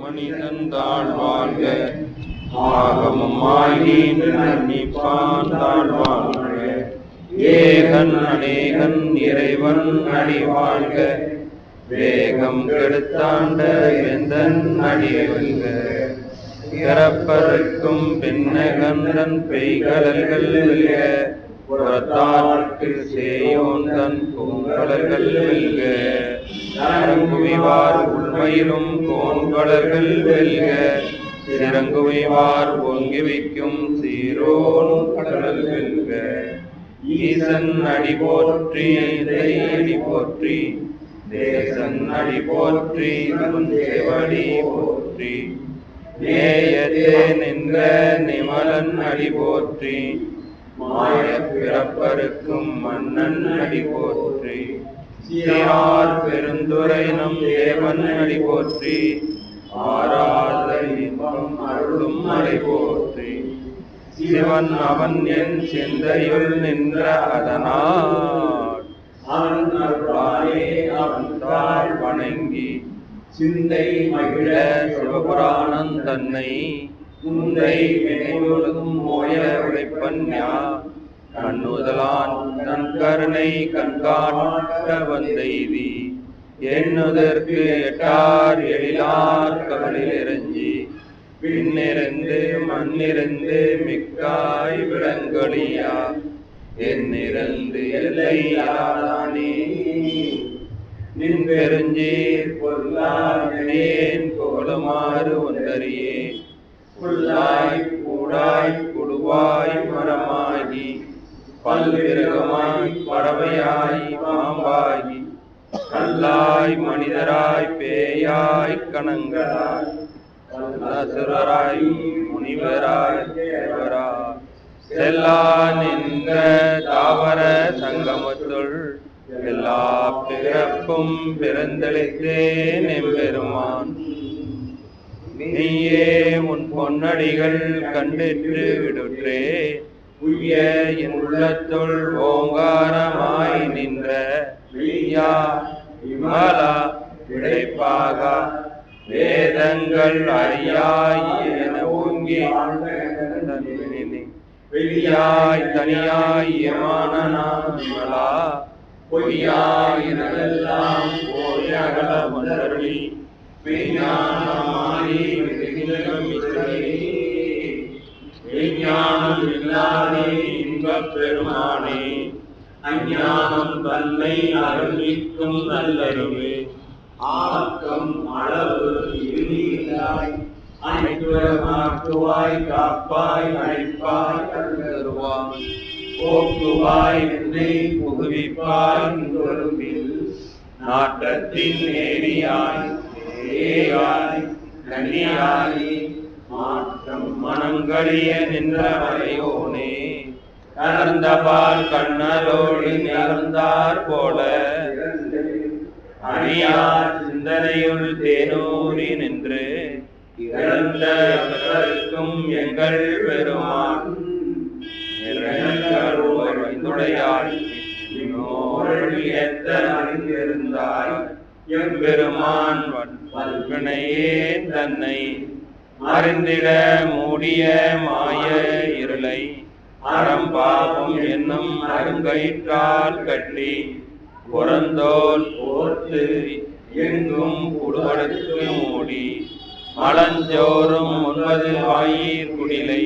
மனிதன் தாழ்வாழ்க ஆகமமாகி நின்னிப்பான் தாழ்வாழ்க ஏகன் அநேகன் இறைவன் அடிவாழ்க வேகம் கெடுத்தாண்ட வெந்தன் அடிவல்க இறப்பருக்கும் பின்னகந்தன் பெய்கடல்கள் வெல்க புறத்தார்க்கு சேயோன் தன் பூங்கடல்கள் வெல்க அரங்குவிவார் உள்மயிலும் கோன்கடல்கள் வெல்க சிறங்குவிவார் பொங்கி வைக்கும் சீரோன் கடல் வெல்க ஈசன் அடி போற்றி அடி போற்றி தேசன் அடி போற்றி தேவடி போற்றி நேயத்தே நின்ற நிமலன் அடி போற்றி மாய பிறப்பருக்கும் மன்னன் அடி போற்றி சீரார் பெருந்துரை நம் தேவன் அடி போற்றி ஆராத இன்பம் அருளும் அடி போற்றி சிவன் அவன் என் சிந்தையுள் நின்ற அதனால் அவன் அருளாலே அவன் தாழ் வணங்கி சிந்தை மகிழ சிவபுராணம் தன்னை முந்தை வினைவொழுதும் மோய உழைப்பன் கண்ணுதலான் தன் கருணை கண்காட்ட வந்தெய்தி எண்ணுதற்கு எட்டார் எழிலார் கவலில் இறஞ்சி பின்னிருந்து மண்ணிருந்து மிக்காய் விளங்கொழியா என்னிருந்து எல்லையானே நின் பெருஞ்சீர் பொருளான் கோலமாறு ஒன்றறியே புல்லாய் கூடாய் குழுவாய் மரமாகி பல்விரகமாய் பறவையாய் பாம்பாகி கல்லாய் மனிதராய் பேயாய் கணங்களாய் அசுரராய் முனிவராய் தேவராய் செல்லா நின்ற தாவர சங்கமத்துள் எல்லா பிறப்பும் பிறந்தளித்தேன் எம்பெருமான் நீயே உன் பொன்னடிகள் கண்டிற்று விடுற்றே உய்ய என் உள்ளத்துள் ஓங்காரமாய் நின்ற விழியா விமலா விடைப்பாக வேதங்கள் அறியாய் என ஓங்கி வெளியாய் தனியாய் யமானனா பொய்யாய் எனதெல்லாம் போய் அகல வந்தருளி விஞ்ஞானமாய் விஞ்ஞானம் இல்லாதே இன்பப் பெருமானே அஞ்ஞானம் தன்னை அருளிக்கும் நல்லருவே ஆக்கம் அளவு இறுதியாய் அனைத்துவாய் காப்பாய் அழைப்பாய் தருவாய் போக்குவாய் என்னை புகுவிப்பாய் தொழும்பில் நாட்டத்தின் ஏரியாய் ஏயாய் கன்னியாய் மாற்றம் மனங்களிய நின்ற வரையோனே கலர்ந்த பால் கண்ணலோடு நிகழ்ந்தார் போல அணியார் சிந்தனையுள் தேனூரி நின்று இறந்த பிறருக்கும் எங்கள் பெருமான் அறிந்திருந்தாய் எம்பெருமான் வல்வினையே தன்னை அறிந்திட மூடிய மாய இருளை அறம்பாவம் என்னும் அருங்கயிற்றால் கட்டி புறந்தோல் போர்த்து எங்கும் குடுபடுத்து மூடி மலஞ்சோறும் 9 வாயிற் குடிலை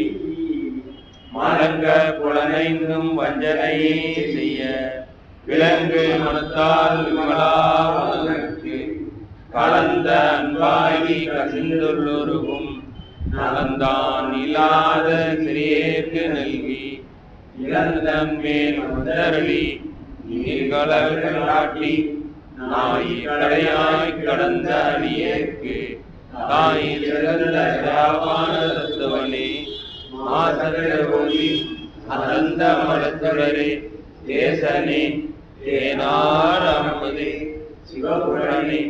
மலங்க புலனைந்தும் வஞ்சனையே செய்ய விலங்கு மனத்தால் விமலாவதற்கு கலந்த அன்பாகி கசிந்துள்ளொருகும் நலந்தான் இல்லாத சிறியேற்கு நல்கி இழந்தன் மேல் உதறி நீர்களாட்டி நாய் கடையாய் கடந்த அடியேற்கு தாயில் சிறந்த சிராவான தத்துவனே மாசகி அனந்த மலத்துடரே தேசனே தேனார் அமதே சிவபுரணே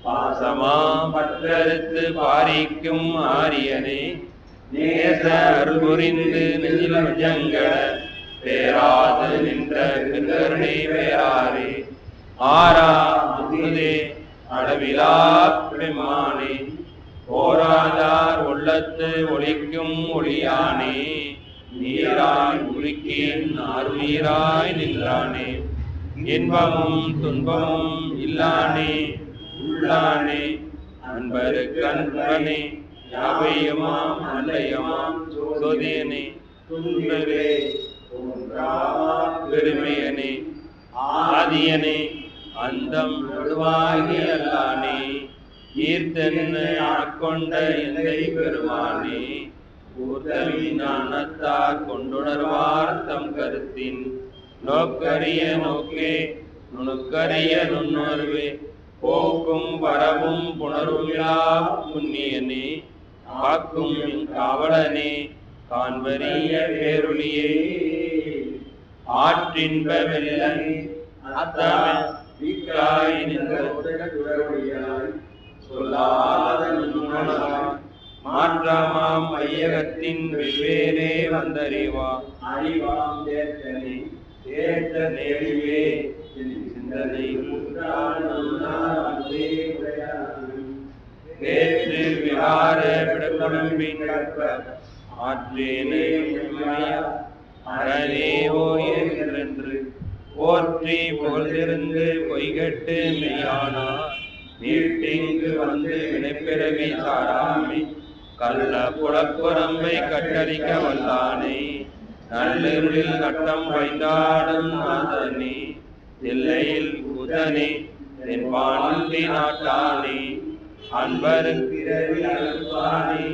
பாசமா பற்றறுத்து பாரிக்கும் ஆரியனே நேச அருள்புரிந்து நெஞ்சங்கட பேராது நின்ற பெருங்கருணை பேராரே ஆரா அமுதே அளவிலா பெருமானே போரா உள்ளத்து ஒளிக்கும் ஒளியானே, நீராய் உருக்கின் ஆர்வீராய் நின்றானே, இன்பமும் துன்பமும் இல்லானே உள்ளானே, அன்பருக்கு அன்பனே, யாவையுமாம் அல்லையமாம் சோதியனே, துன்பரே பெருமையனே, ஆதியனே, அந்தம் நடுவாகி அல்லானே, ஈர்த்தென்னை ஆட்கொண்ட எந்தை பெருமானே, ஊர்த்தமின் ஞானத்தார் கொண்டுணர்வார் தம் கருத்தின் நோக்கரிய நோக்கே நுணுக்கரிய நுண்ணுணர்வே, போக்கும் வரவும் புணர்வுமிலா புண்ணியனே, காக்கும் காவலனே, காண்பரிய பேருளியே, ஆற்றின்ப வெள்ளனே, வீக்காய் நின்ற சொல்லாத மாற்றமாம் ஐயகத்தின் வெவ்வேறே வந்தறிவா அறிவாம் தேர்த்தனே, தேர்த்த நெறிவே சிந்தனை பேற்று விகார விடக்குழம்பின் ஆற்றேனே அரணேவோ என்றென்று போற்றி புகழ்ந்திருந்து பொய்கட்டு மெய்யானார், நீட்டிங்கு வந்து வினைப்பிறவி சாராமை கள்ள புலக்குரம்பை கட்டளிக்க வல்லானே, நல்லிருளில் நட்டம் வைத்தாடும் நாதனே, தில்லையில் புதனே, தென்பாண்டி நாட்டானே, அன்பருப்பிறவி அழுப்பானே,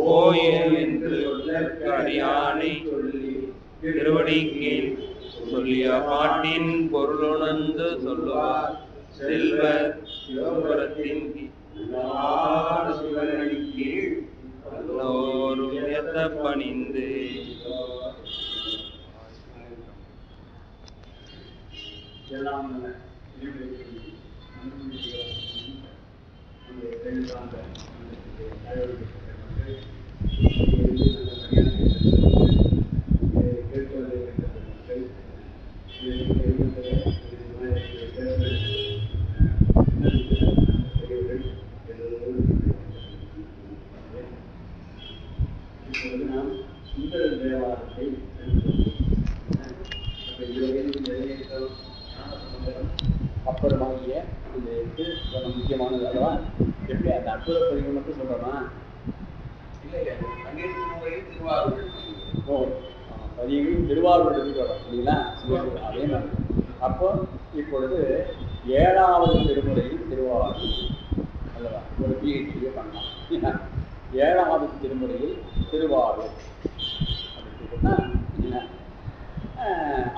ஓயில் என்று அறியானை சொல்லி திருவடிக்கு சொல்லிய பாட்டின் பொருளுணர்ந்து சொல்லுவார் செல்வ சிவபுரத்தின் கீழ் எல்லோரும் எத்த பணிந்து அப்புறமாகிய இந்த முக்கியமானது அல்லவா? எப்படி அந்த அற்புத பதிவு மட்டும் சொல்றோமா? பதிவும் திருவாரூர் வரோம் இல்லைங்களா? அதே மாதிரி அப்போ இப்பொழுது 7வது திருமுறையில் திருவாரூர் அல்லவா? ஒரு பிஹெச்டியை பண்ணலாம். 7வது திருமுறையில் திருவாரூர் அப்படின்னா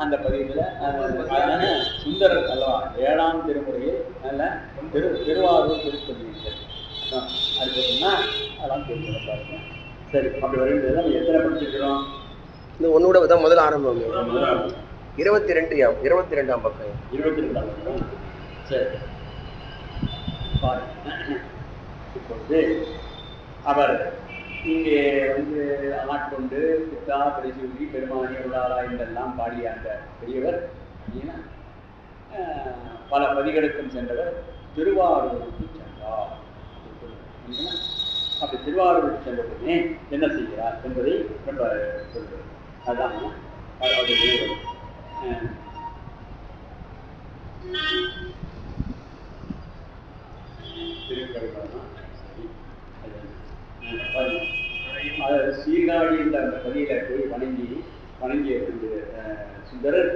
அந்த பதிவில் சுந்தரர் அல்லவா 7ஆம் திருமுறையில் நல்ல திருவாரூர் திருப்பதிகள் அது பார்த்தீங்கன்னா அதெல்லாம் தெரிஞ்சு பாருங்க. சரி, அப்படி வருகிறது நம்ம எத்தனை படிச்சிருக்கிறோம்? இந்த ஒன்னோட தான் முதல்ல ஆரம்பம் 22ஆம் பக்கம் 22ஆம் பக்கம். சரி பாருங்க. இப்பொழுது அவர் இங்கே வந்து ஆட்கொண்டு புத்தா பரிசூரி பெருமானி உள்ளாரா என்றெல்லாம் பாடிய அந்த பெரியவர் பல பதிகளுக்கும் சென்றவர் திருவாரூருக்கு சென்றார். அப்படி திருவாரூருக்கு சென்றவுடனே என்ன செய்கிறார் என்பதை ரொம்ப சொல்கிறார். அதான் சீர்காழி என்ற அந்த பதியில போய் வணங்கிய சுந்தரர்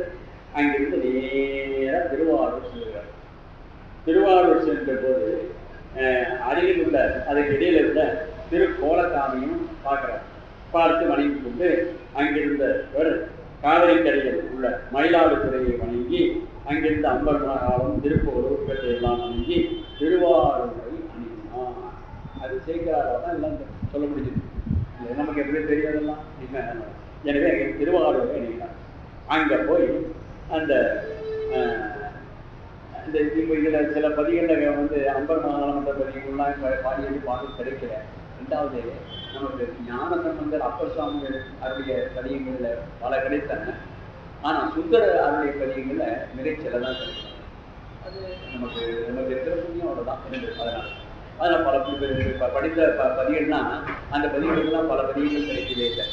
அங்கிருந்து நேராக திருவாரூர் செல்கிறார். திருவாரூர் சென்ற போது அருகில் உள்ள அதுக்கு இடையில உள்ள திருக்கோலசாமியும் பார்க்கிறார். பார்த்து வணங்கி கொண்டு அங்கிருந்தவர் காவிரி கரையில் உள்ள மயிலாடுதுறையை வணங்கி அங்கிருந்த அம்பர்நாகாலம் திருப்பூர் எல்லாம் வணங்கி திருவாரூரை அணுகினார். அது சேர்க்கிறாரா தான் எல்லாம் சொல்ல முடியுது. நமக்கு எப்படி தெரியாதெல்லாம் எனவே அங்கே திருவாரூரை அணுகினார். அங்கே போய் அந்த இந்த இப்போ இதில் சில பதிகளில் வந்து அம்பர்நாகாலம் என்ற பதிகள்லாம் பாடியது பாடல் கிடைக்கல. ரெண்டாவது நமக்கு ஞானசம்பந்தர் அப்பர் சுவாமிகள் அவருடைய பதிகங்களில் பல கிடைத்தன. ஆனால் சுந்தர அவருடைய பதிகங்களில் நிறைய சில தான் கிடைக்கும். அது நமக்கு இருக்கிற புண்ணியம் அவ்வளோதான் இருந்தது. அதனால் அதில் பல படித்த பதிகள்னா அந்த பதிவுகள்லாம் பல பதிவுகள் கிடைக்கவே இல்லை.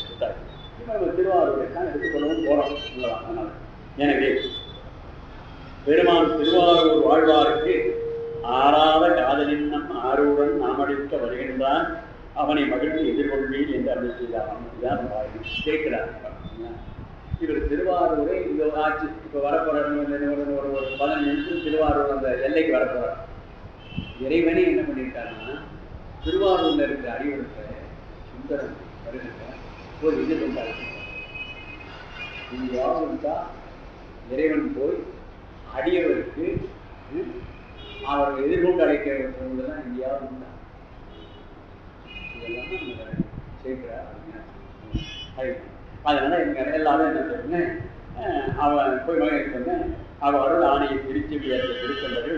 இப்போ நம்ம திருவாரூரை தான் எடுத்துக்கொள்ளவும் போகிறோம் சொல்லலாம். அதனால் எனவே பெருமான் திருவாரூர் வாழ்வாருக்கு ஆறாத காதலின் நம் ஆறுடன் நாமடிக்க வருகின்றான், அவனை மகிழ்ச்சி எதிர்கொள்வேன் என்று அருள் செய்தார் கேட்கிறார். இவர் திருவாரூரை இங்கே ஆட்சி இப்போ வரப்போற ஒரு 15 நிமிஷம் திருவாரூர் அந்த எல்லைக்கு வரப்போறார். இறைவனே என்ன பண்ணியிருக்காருன்னா திருவாரூர்ல இருக்கிற அடிவருக்கு சுந்தரம் வருகின்ற ஒரு இது கொண்டாரு. இங்கேயாவது இருந்தா இறைவன் போய் அடியவருக்கு அவர் எதிர்கொண்டு அழைக்கிறதுதான் இங்கேயாவது இருந்தா இதெல்லாம் சேர்க்கிறார். அதனால எங்க எல்லாரும் என்ன சொல்லுங்க, அவன் போய் மகன் சொன்னேன், அவள் அருள் ஆணையை பிரித்து திருத்தொண்டது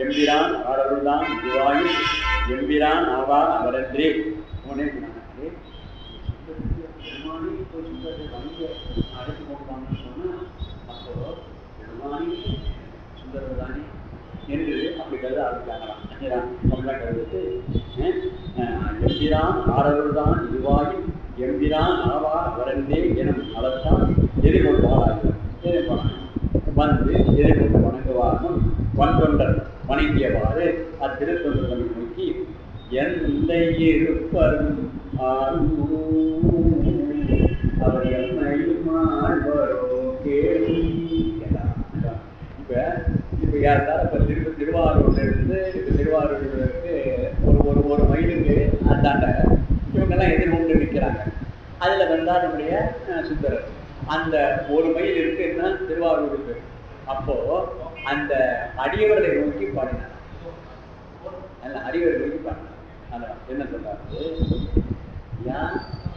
எம்பிரான் அவரருள் தான் இதுவாயி எம்பிரான் ஆவார் அவரன்றே உடனே பெருமானி அழைத்து கொண்டான்னு சொன்னா அப்போ பெருமானி சுந்தரர் தானே என்று அப்படி கருத ஆரம்பிச்சாங்களாம். அப்படிலாம் கருதுட்டு எம்பிரான் ஆரருள் தான் இதுவாயி எம்பிரான் ஆவார் அவரன்றே எனும் அளத்தான் எதிர்கொள்வார்கள் வந்து எதிர்கொண்டு வணங்குவாரும் வந்தொண்டர் வணங்கியவாறு அத்திருத்தொண்டர்களை நோக்கி எந்தை இருப்பரும் அவர் எம்மையுமாழ்வரோ கேள்வி. இப்ப யாருந்தாலும் இப்ப திருவாரூர்ல இருந்து திருவாரூருக்கு ஒரு மைலுக்கு அந்தாண்ட இவங்கெல்லாம் எதிர்கொண்டு நிற்கிறாங்க. அதுல வந்தால் நம்முடைய சுந்தரர் அந்த ஒரு மைல் இருக்குன்னா திருவாரூருக்கு. அப்போ அந்த அடியவர்களை நோக்கி பாடினார். அந்த அடியவர்களை நோக்கி பாடினார். அதான் என்ன சொல்றாரு, ஏன்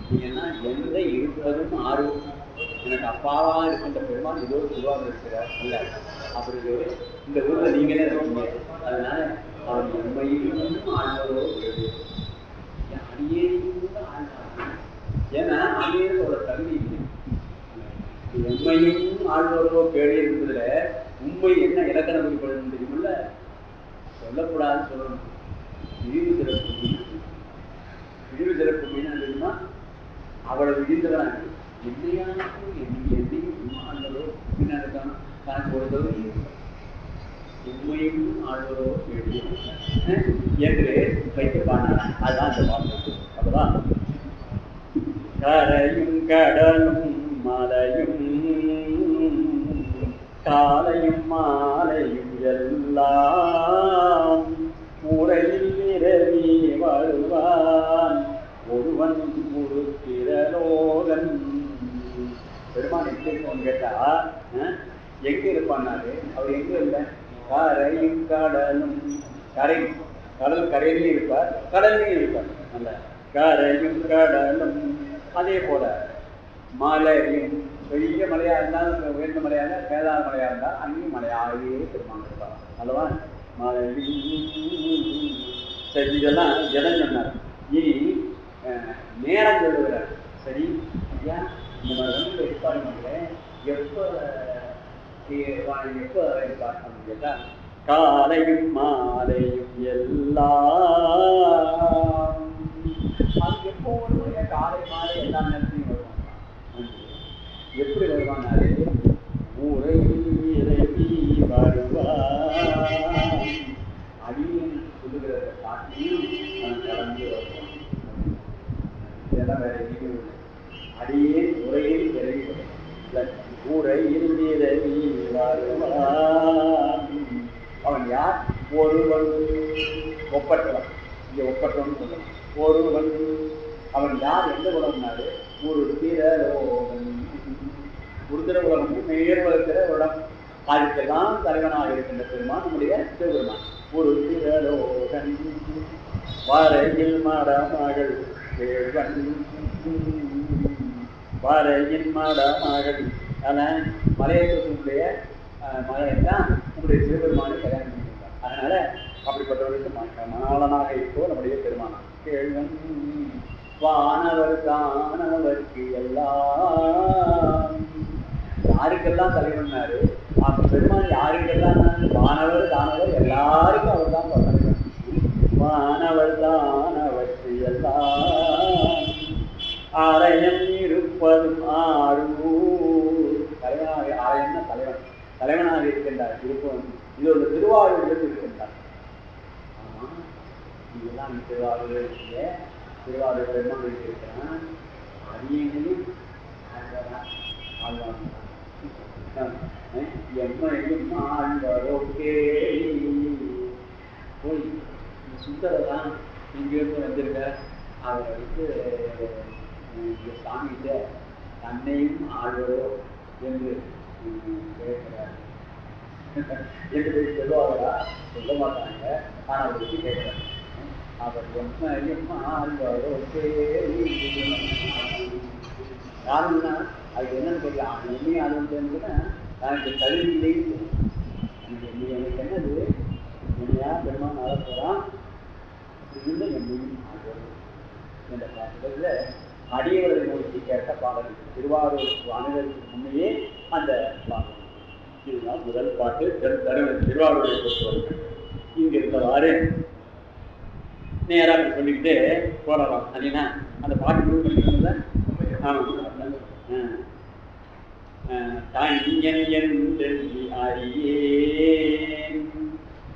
நீங்கன்னா எந்த இருப்பதும் ஆர்வம் எனக்கு அப்பாவா இருக்கின்ற பெருமான் ஏதோ திருவாரூர் இருக்கிறார் இல்ல அப்படி இந்த ஊர்ல நீங்களே இருக்கீங்க. அதனால அவர் எம்மையும் ஆழ்வதோ அடியேயும் ஆழ்வார். ஏன்னா அடியேனோட தகுதி இல்லை. உண்மையும் ஆழ்வதோ கேள்வி இருந்ததுல உண்மை என்ன இலக்கணம் குறிப்பிடணும் தெரியுமில்ல, சொல்லக்கூடாதுன்னு சொல்லணும். விரிவு சிறப்பு விரிவு சிறப்பு மீனா தெரியுமா, அவளை விரிந்தவராங்க என்னையானுக்கும் என்னையும் ஆழ்வதோ பின்னாடி தனக்கு ஒரு தகுதி உண்மையும் ஆழ்வதோ கேள்வி என்று வைத்துப்பாங்க. அதுதான் அந்த பாட்டு. அப்பதான் கரையும் கடலும் மலையும் காலையும் மாலையும் எல்லாம் முறையில் விரவி வருவான் ஒருவன் ஒரு திரலோகன். பெருமான் எங்க இருக்கோன்னு கேட்டா எங்க இருப்பான்னாரு, அவர் எங்க இல்லை, கரையும் கடலும் கடல் கரையிலையும் இருப்பார் கடல்லையும் இருப்பார். நல்ல கரையும் கடலும் அதே போல மலையும் பெரிய மலையா இருந்தாலும் உயர்ந்த மலையா இருந்தால் பேதாத மலையா இருந்தால் அங்கேயும் மலையாகவே பெருமான் இருப்பார் அல்லவா. மலையும் சரி இதெல்லாம் இடம் சொன்னார். இனி நேரம் சொல்லுகிறார். சரி ஐயா இந்த மாதிரி இருப்பாரு மக்களே எப்போ இருப்பார் அப்படின்னு கேட்டால் காலையும் மாலையும் எல்லாம் அது எப்போ வருவாங்க, காலை மாலை எல்லா நேரத்தையும் வருவாங்க. எப்படி வருவானாரு, ஊரை இறங்கி வருவான் அடியன் சொல்லுகிறத காட்டியும் அவன் கலந்து வருவான். இதெல்லாம் வேற எங்கேயும் இல்லை. அடியே உரையில் இறங்கி வருவான், ஊரையில் இறங்கி வருவான். அவன் யார், ஒருவன் ஒப்பற்றவன். இங்கே ஒப்பற்றவன் சொல்லலாம். ஒருவன் அவன் யார், எந்த உலகம்னாரு, ஒரு திரலோகன். ஒரு திர உலகம் மேற்படுத்துகிற உலகம். அதுக்கெல்லாம் தலைவனாக இருக்கின்ற பெருமான் நம்முடைய சிவபெருமான். ஒரு திரலோகன் வரையில் மடமகள் தேவன் வரையின் மடமகள். ஆனால் மலையேற்றத்தினுடைய மலையைத்தான் நம்முடைய சிவபெருமானை கல்யாணம் பண்ணியிருக்கார். அதனால அப்படிப்பட்டவர்களுக்கு மணாளனாக இப்போ நம்முடைய பெருமானார். கேள்வன் வானவர் தானவருக்கு எல்லாம் யாருக்கெல்லாம் தலைவன்னாரு, அப்ப பெருமான் யாருக்கெல்லாம் வானவர் தானவர் எல்லாருக்கும் அவர் தான் தலைவர். வானவர் தானவற்று எல்லாம் ஆலயம் இருப்பதும் ஆரூர். தலைவனாக ஆலயம்னா தலைவன், தலைவனாக இருக்கின்றார் இருப்பவன். இது ஒரு திருவாரூரில் இருக்கின்றார். ஆமா, இதெல்லாம் திருவாரூர் இருக்கீங்க. திருவாரூர் பெருமாள் இருக்கிறான். அரியங்களையும் ஆழ்வாங்க எம்மையும் ஆழ்வாரோக்கே போய் சுந்தரதான் இங்கிருந்து வந்திருக்க. அவரை வந்து சாமிகிட்ட தன்னையும் ஆழ்வரோ என்று கேட்கிறார் என்று போய் சொல்லுவாங்களா? சொல்ல மாட்டாங்க. ஆனால் அவர் வச்சு கேட்கிறார். அவர் எம்மையும் ஆழ்வாரோக்கே யாருன்னா அதுக்கு என்னன்னு தெரியல. என்னையும் ஆழ்வதுன்னா எனக்கு கல்வி இல்லைன்னு நீ எனக்கு என்னது என்னையா பெருமான் ஆள போகிறான் இருந்த என்னையும் ஆழ்வது என்ற பாடலில் அடியவர்களை நோக்கி கேட்ட பாடல். திருவாரூர் அனைவருக்கு முன்னையே அந்த பாடல். இதுதான் முதல் பாட்டு. திருவாரூரை பொறுத்தவர்கள் இங்கே இருந்தவாறு நேராக சொல்லிக்கிட்டு போடலாம். அப்படின்னா அந்த பாட்டு முழு பண்ணிக்கணும்ல. ஆமாம். தனியன் என்று அறியேன்,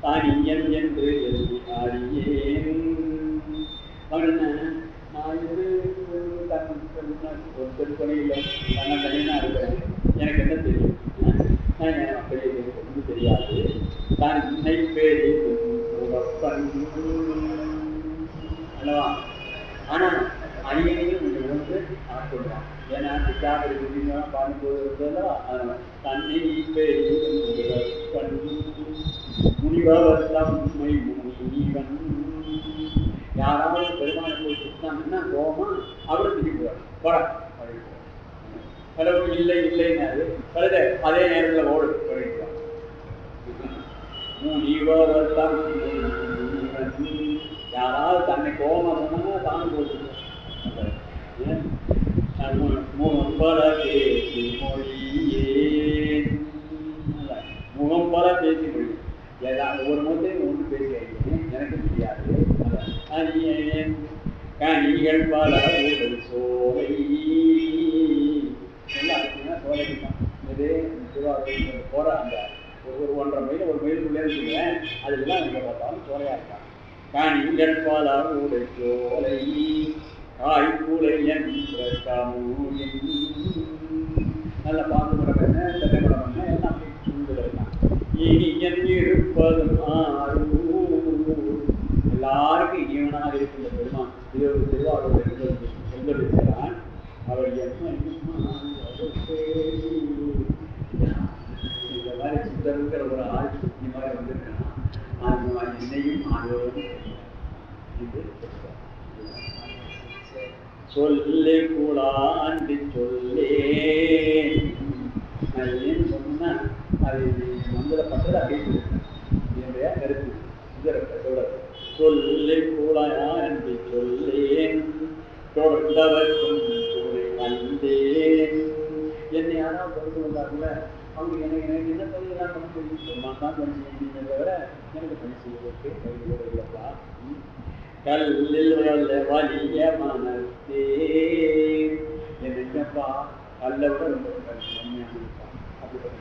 தனியன் என்று அறியேன். அப்படின்னா நான் ஒரு திருப்பணியில் நான் தனியாக இருக்கிறேன். எனக்கு என்ன தெரியும்? நான் பெரிய ஒன்றும் தெரியாது. தன்னை பேரு அல்லவா? ஆனால் அரியணையும் கொஞ்சம் வந்து சொல்கிறான். ஏன்னா பிச்சாபரி குடிலாம் பாடும்போது இருந்ததா அதனால் தன்னை பேரு முனிவர் தம்மை முனிவன். யாராவது பெருமானை போய் சுத்தாங்கன்னா கோமா அவரை திட்டிக்குவார். போட கடவுள் இல்லை இல்லைன்னாரு. கழுத அதே நேரத்தில் ஓடு படிக்கிறார். முனிவர் தம்மை யாராவது தன்னை கோபமாக சொன்னாங்கன்னா தானும் போட்டு முகம்பல பேசி மொழியே. முகம்பல பேசி மொழி ஏதாவது ஒரு முகத்தையும் ஒன்று பேசி ஆகிடுவேன். எனக்கு தெரியாது. கனிகள் பல உடல் சோலை அதுக்குன்னா சோலைக்கு தான். இது திருவாரூர் போகிற அந்த ஒரு 1.5 மைல் ஒரு மைலுக்குள்ளே இருக்குங்களேன். அதுக்கெல்லாம் எங்கே பார்த்தாலும் சோலையாக இருக்காங்க. கனிகள் பல உடல் சோலை காய்கூலை என்ற கமூயின். நல்ல பாம்பு படம் என்ன, தென்னை படம் என்ன, எல்லாம் அப்படி சூழ்ந்துருக்கான். இனியன் இருப்பதும் ஆரூர். எல்லாருக்கும் இனியவனாக இருக்கின்ற பெருமான் இது ஒரு திருவாரூர் சொல்லிருக்கிறான். அவர் இந்த மாதிரி சுத்தருங்கிற ஒரு ஆள் இந்த மாதிரி வந்திருக்கான். என்னையும் ஆழ்வரும் இது சொல்லே கூடாண்டி சொல்லே. நான் ஏன்னு சொன்னா அது மந்திர பண்றது அப்படியே என்னுடைய கருத்து. இதோட சொல்லே கூடாண்டி சொல்லேன் தொடர்ந்தவர்க்கும் வந்தேன். என்னை யாராவது பொறுத்து வந்தாருல அவங்க எனக்கு எனக்கு என்ன பணியெல்லாம் பண்ண தெரியும். நான் தான் பணி செய்ய தவிர எனக்கு பணி செய்வதற்கு கைகளோட இல்லப்பா. கல்லில் வல்ல வலிய மனத்தே என்னப்பா கல்ல விட ரொம்ப கம்மியாக அப்படிப்பட்ட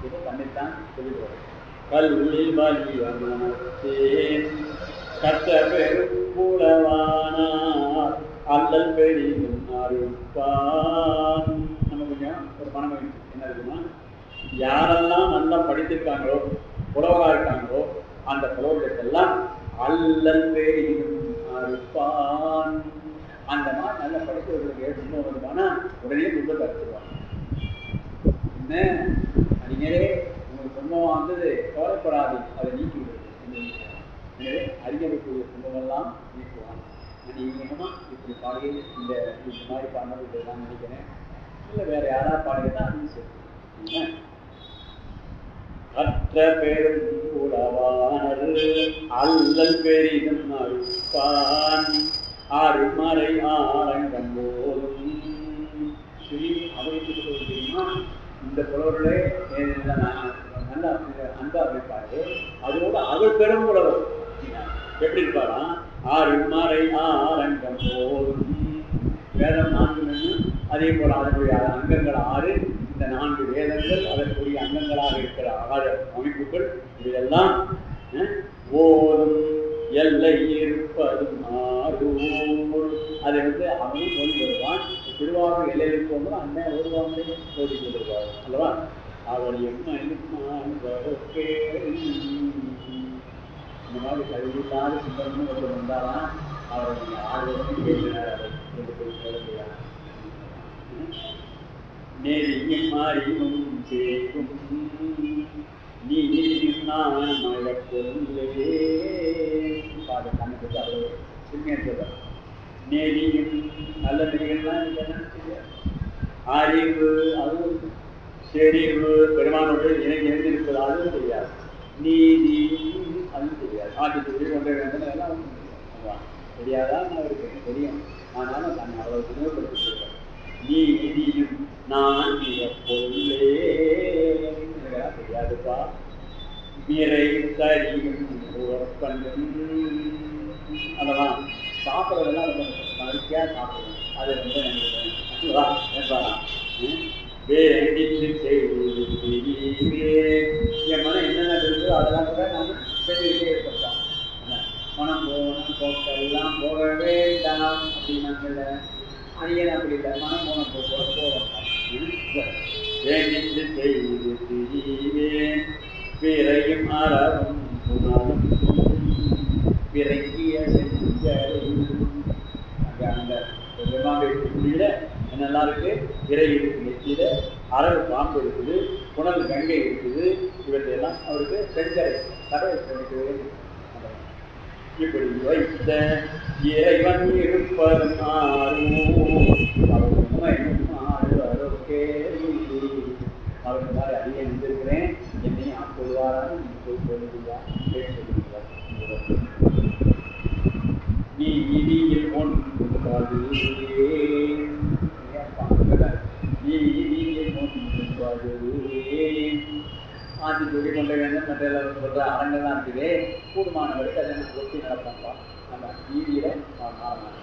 இதை தன்னைத்தான் சொல்லிடுவார். கல்லில் வலிய மனத்தே கத்த பெருப்புலவானார் அல்லல் பெரிதும் அறுப்பான். நம்ம கொஞ்சம் ஒரு பணம் என்ன இருக்குன்னா, யாரெல்லாம் நல்லா படித்திருக்காங்களோ புலவராக இருக்காங்களோ அந்த புலவர்களுக்கெல்லாம் அல்லல் பெரிதும் அறுப்பான். அந்த மாதிரி நல்லா படித்தவர்களுக்கு துன்பம் வருவானா உடனே துன்பத்தை அறுத்துருவாங்க. என்ன அறிஞரே உங்களுக்கு துன்பமாக வந்தது, கவலைப்படாது, அதை நீக்கி விடுது. எனவே அறிஞருக்குரிய துன்பமெல்லாம் நீக்குவான். நீங்கள் இப்படி பாடுகிறது இந்த மாதிரி பாடுறது நான் நினைக்கிறேன். இல்லை வேற யாராவது பாடுகிறதா அப்படின்னு சொல்லி அற்ற பெரும் உளவானர் அல்லல் பெரிதும் அறுப்பான் அருமறை ஆரங்கம் போதும். ஸ்ரீ அவருக்கு தெரியுமா இந்த புலவர்களே நல்லா அந்த அமைப்பாரு. அதோட அவர் பெரும் உழவர் எப்படி இருப்பாராம்? ஆறு மறை ஆரங்கம் போதும் வேதம் 4 நின்று அதே போல அதனுடைய அங்கங்கள் 6 இந்த 4 வேதங்கள் அதற்குரிய அங்கங்களாக இருக்கிற 6 அமைப்புகள் இதெல்லாம் ஓதும் எல்லை இருப்பதும் ஆரூர். அதை அவனும் சொல்லி வருவான். திருவாரூர் எல்லையில் இருக்கும்போது அண்ணன் ஒருவாங்க சொல்லி கொண்டிருப்பார் அல்லவா? அவர் இந்த மாதிரி கல்வியில்லாத சுந்தரம்னு ஒருத்தர் வந்தாராம். அவர் நீங்கள் 6 வருஷம் கேட்கிறார். அதை கொண்டு போய் சொல்லுகிறார். நெறியும் அறிவும் கேட்கும் நீ நான் மழப்பொருளே பாடு கண்ணுக்கு அவ்வளோ சின்ன சொல்றார். நெறியும் நல்ல நெறிகள்லாம் என்ன அறிவு அதுவும் செறிவு பெருமானோடு இணைந்திருப்பது அதுவும் தெரியாது. நீதி அதுவும் தெரியாது. ஆட்சி தொழில் கொண்ட வேண்டும் எல்லாம் தெரியாதான் அவருக்கு தெரியும். ஆனாலும் தன்னை அவ்வளவு துணைப்படுத்திருக்கிறார். நீதியும் நான் பொருளே தெரியாதுப்பா. மிரை சரியும் அதெல்லாம் சாப்பிட்றதெல்லாம் ரொம்ப மறுக்கையா சாப்பிடணும். அது வேண்டிட்டு என் மனம் என்னென்ன இருக்கோ அதெல்லாம் கூட நம்ம செஞ்சுக்கிட்டே இருக்கோம். மனம் போகணும் போக்கெல்லாம் போக வேண்டாம் அப்படின்னாங்கல்ல. அதையே அப்படி இல்லை. மனம் போன போக வேண்டிட்டு செய்வேன் பிறையும் அறவும் புனலும் பிறங்கிய அந்த பெருமாள் என்னெல்லாம் இருக்கு? பிறை இருக்கு நெத்தியில, அரவு பாம்பு இருக்குது, புனல் கங்கை இருக்குது. இவற்றையெல்லாம் அவருக்கு செஞ்சரை கடை செஞ்சுக்கவே. இப்படி வைத்த இறைவன் இருப்பதும் அவருக்கு மாதிரி அதிகம் இருந்திருக்கிறேன். என்னையும் ஆட்கொள்வாரான்னு போய் சொல்லுகிறார். நீ இதியில் ஒன்றுபாடு நீ இதியில் ஒன்றுபாடு ஆட்சி சொல்லி கொண்ட வேண்டும் மற்ற எல்லாரும் சொல்ற அரங்கெல்லாம் இருக்குது. கூடுமானவருக்கு அதை நான் ஒட்டி நடப்பான்பா. நம்ம நீதியில மாறலாம்.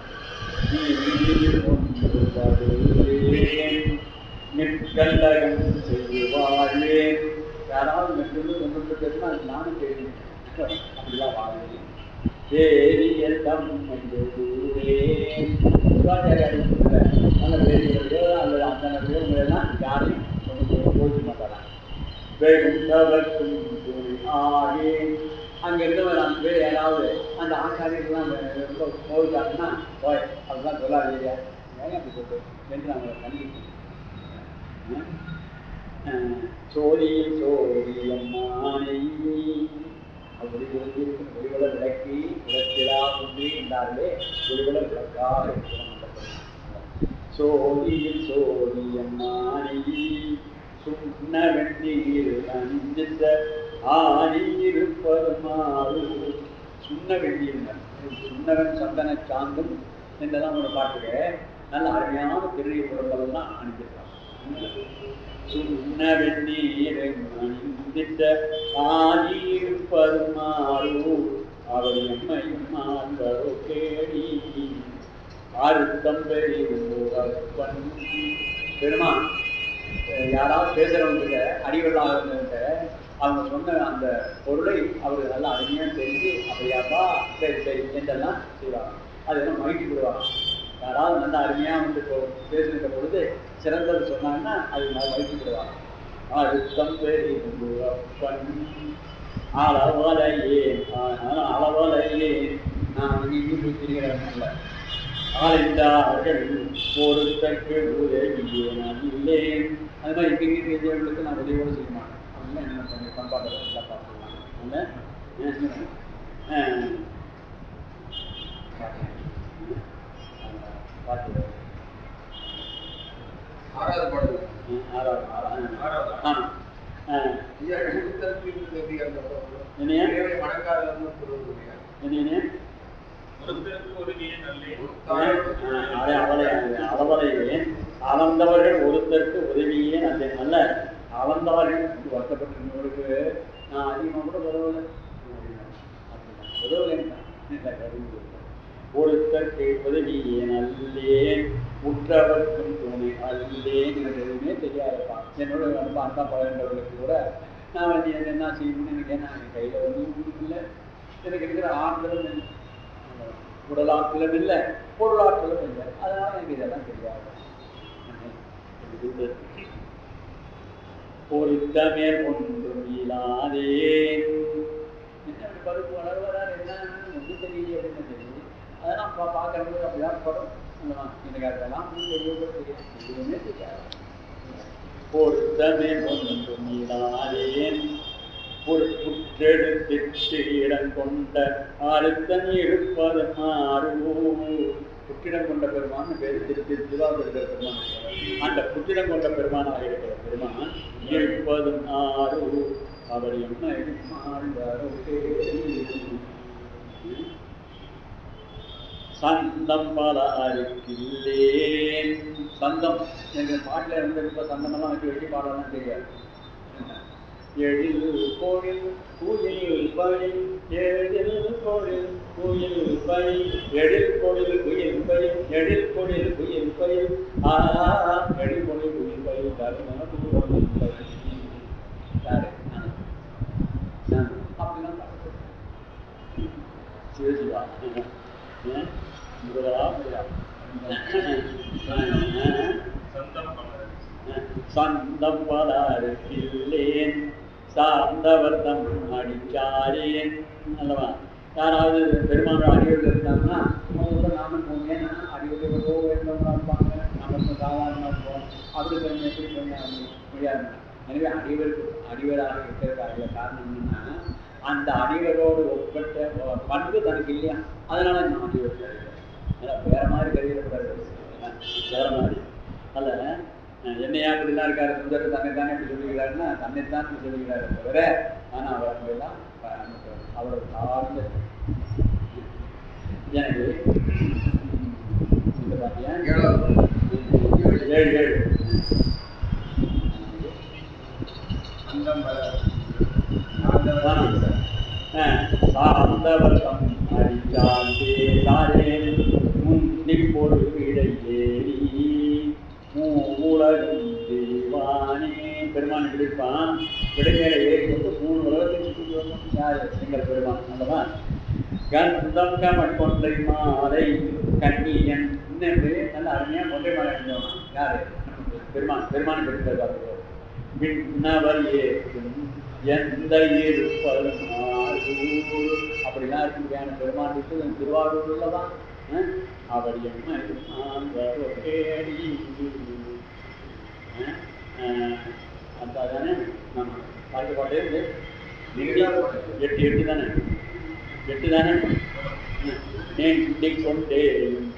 நீ இதியில் ஒன்றுபாடு நிற்கண்டகம் செய்வாழ்வேன். யாராவது மெட்டு ஒன்று பேசுனா அது நானும் தெரியும். அப்படிலாம் வாழ்வேன். வேதியல் நல்ல வேதிகளோ அல்லது அந்த உங்களெல்லாம் யாரையும் போதிக்க மாட்டாரான். அங்கே இருந்தவர் அந்த பேர் யாராவது அந்த ஆச்சாரியர்கள்லாம் போயிட்டாங்கன்னா போய் அப்படிலாம் சொல்லாதீங்க அப்படி சொல்லிட்டு என்று நாங்கள் கண்டிப்போம். சோதியில் சோதியம்மானை அப்படி ஒளிவள விளக்கி விளக்கிலா ஒன்றி என்றார்களே ஒளிவள விளக்காக இருக்கிறோம். சோதியில் சோதியம்மானை சுண்ண வெண்ணீர் அணிந்த ஆணியிருப்பதுமாறு சுண்ண வெண்ணீர் சுண்ணவன் சந்தன சாந்தும் என்றெல்லாம் ஒரு பாட்டுக்க நல்ல அருமையான பெரிய பொருட்களெல்லாம் அணிஞ்சிருக்காங்க. சுண்ண வெண்ணீர் அணிந்த ஆணியிருப்பதுமாறு அவர் எம்மையும் மாண்பரோ கேடி ஆறுத்தம் பெரியப்பன். பெருமான் யாராவது பேசுறவங்க அடிவர்களாக இருந்தவங்க அவங்க சொன்ன அந்த பொருளை அவர்கள் நல்லா அருமையாக தெரிஞ்சு அப்படியாப்பா சரி சரி என்றெல்லாம் செய்வாங்க. அதெல்லாம் மகிழ்ச்சி விடுவாங்க. யாராவது நல்லா அருமையாக பேசுகின்ற பொழுது சிறந்தது சொன்னாங்கன்னா அது மகிழ்ச்சி விடுவாங்க. அழுத்தம் பெரியப்பன் அளவலையே அளவலையே நான் இன்னும் தெரிகிறேன். ஆளைந்தார்கள் பொறுத்தற்கு உதவியே நான் இல்லேன். அது மாதிரி இங்கே தெரிஞ்சவர்களுக்கு நான் உதவியோடு செய்ய மாட்டேன். அப்படின்னா என்ன கொஞ்சம் பண்பாடு நல்லா பார்த்துக்கலாம். பார்த்து 6வது பாடல் 6வது ஆமாம் அளவலையே அளந்தவர்கள் ஒருத்தருக்கு உதவியே நல்ல அளந்தவர்கள் வருத்தப்பட்டிருந்தவர்களுக்கு நான் அதிகமாக கூட உதவலை. ஒருத்தர் கேட்பது நீ ஏன் அல்லேன் உற்றவர்க்கும் துணை அல்லேன் எனக்கு எதுவுமே தெரியாதப்பா. என்னோட ரொம்ப அன்பா பழகின்றவர்களுக்கு கூட நான் வந்து என்ன செய்யணும்னு எனக்கு ஏன்னா என் கையில் வந்து ஒன்றும் இல்லை, எனக்கு இருக்கிற ஆற்றலும் இல்லை, உடலாற்றலும் இல்லை, பொருளாற்றலும் இல்லை, அதனால எனக்கு இதெல்லாம் தெரியாது. பொருத்தமே ஒன்றும் இல்லாதே என்ன பருப்பு வளர்வதால் என்ன ஒன்றும் தெரியல அப்படின்னு தெரியுது. அதெல்லாம் பார்க்கறது அப்படிதான் படம் எனக்கு அதெல்லாம் எதுவுமே தெரியாது. பொருத்தமே ஒன்றும் இல்லாதேன் ஒரு புற்றெடுத்திட்டு இடம் கொண்ட அழுத்தம் இருப்பது மாறுவோ. புற்றிடம் கொண்ட பெருமான் பேர் திருவாரூர் பெருமான். அந்த புற்றிடம் கொண்ட பெருமானாக இருக்கிற பெருமான் இருப்பதும் ஆறு அவர் என்ன மாறுவாரோ. சந்தம் பல அருக்கில்லேன். சந்தம் என்ற பாட்டில் இருந்து இப்போ சந்தமெல்லாம் வச்சு பாடலாம் தெரியாது. எழில் கோயில் குயில் பழி எழில் கோயில் குயில் பழி எழில் கோயில் குயில் பழி எழில் கோயில் குயில் பழி எழில் கோயில் குயில் பழி அப்படிலாம் சிவசிவா சந்தம் பலருக்கில்லேன் சார்ந்தவர் தம் அடிச்சாரேன். அல்லவா யாராவது பெருமானோட அடிவில் இருந்தாங்கன்னா அவங்க நாம போனேன்னா அடிவில் போக வேண்டவங்களா இருப்பாங்க, நமக்கு சாதாரணமாக இருப்போம். அப்படி கொஞ்சம் எப்படி கொஞ்சம் முடியாது. எனவே அடிவராக இருக்கிறதுக்காக காரணம் என்னன்னா அந்த அடிவரோடு ஒப்பட்ட பண்பு தனக்கு இல்லையா, அதனால நான் அடிவர் வேற மாதிரி கருவிடக்கூடாது. வேற மாதிரி அல்ல என்னையா இப்படிலாம் இருக்காரு சுந்தர் தன்னைத்தானே இப்படி சொல்லுகிறாருன்னா தன்னைத்தான் இப்படி சொல்லுகிறாரு தவிர ஆனால் அவர் அப்படியெல்லாம் அவரோட சார்ந்த. எனக்கு இந்த பார்த்தியா 7 சார்ந்தவர்த்தம் அடிச்சாரே முன்னி பொருள் இடையேறி உலகம் தேவானே. பெருமான் எப்படி இருப்பான், விடைமேலே ஏறி கொண்டு 3 உலகத்தை சுற்றி வரணும். யாரு? எங்கள் பெருமான் அல்லவா. கந்தம் கமட் கொண்டை மாலை கண்ணியன் இன்னென்று நல்ல அருமையாக கொண்டை மாலை அணிஞ்சவனா யாரு? பெருமான். பெருமானை பெருமாள் விண்ணவர் ஏற்கும் எந்த இருப்பது அப்படிலாம் இருக்குயான பெருமான் விட்டு திருவாரூர் உள்ளதான். அவர் என்ன அதானே நம்ம பார்க்க பாட்டே 8 தானே 8 தானே. நெண்டிக் கொண்டே